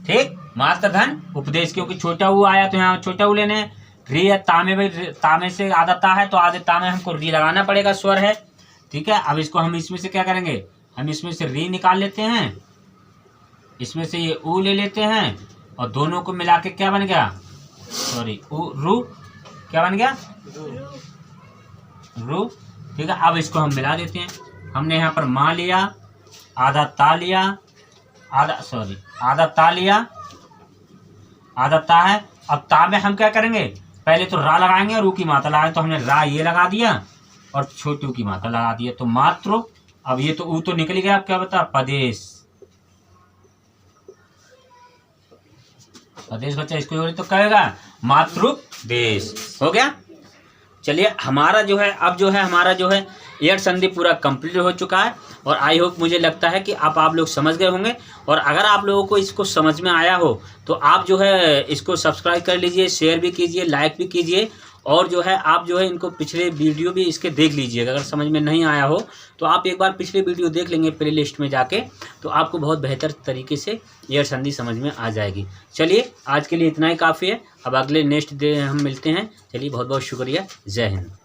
ठीक, मातृधन उपदेश, क्योंकि छोटा ऊ आया तो यहाँ छोटा ऊ लेने। री है, तामे में, तामे से आधा ता है, तो आधे ता में हमको री लगाना पड़ेगा, स्वर है। ठीक है, अब इसको हम इसमें से क्या करेंगे? हम इसमें से री निकाल लेते हैं, इसमें से ये ऊ ले लेते हैं और दोनों को मिला के क्या बन गया, सॉरी ऊ रू क्या बन गया, रू। ठीक है, अब इसको हम मिला देते हैं। हमने यहाँ पर माँ लिया, आधा ता लिया, आधा ता लिया, आधा ता है। अब ता में हम क्या करेंगे, पहले तो रा लगाएंगे और ऊ की मात्रा लगाएंगे। तो हमने रा ये लगा दिया और छोटी ऊ की मात्रा लगा दिया, तो मात्र। अब ये तो ऊ तो निकल गया, अब क्या बता, प्रदेश। प्रदेश बच्चा इसको तो कहेगा मातृ देश। हो गया। चलिए हमारा जो है अब जो है हमारा जो है एयर संधि पूरा कंप्लीट हो चुका है और आई होप मुझे लगता है कि अब आप लोग समझ गए होंगे। और अगर आप लोगों को इसको समझ में आया हो तो आप जो है इसको सब्सक्राइब कर लीजिए, शेयर भी कीजिए, लाइक भी कीजिए और जो है आप जो है इनको पिछले वीडियो भी इसके देख लीजिएगा। अगर समझ में नहीं आया हो तो आप एक बार पिछले वीडियो देख लेंगे प्ले लिस्ट में जाके, तो आपको बहुत बेहतर तरीके से एयर संधि समझ में आ जाएगी। चलिए आज के लिए इतना ही काफ़ी है। अब अगले नेक्स्ट डे हम मिलते हैं। चलिए बहुत बहुत शुक्रिया। जय हिंद।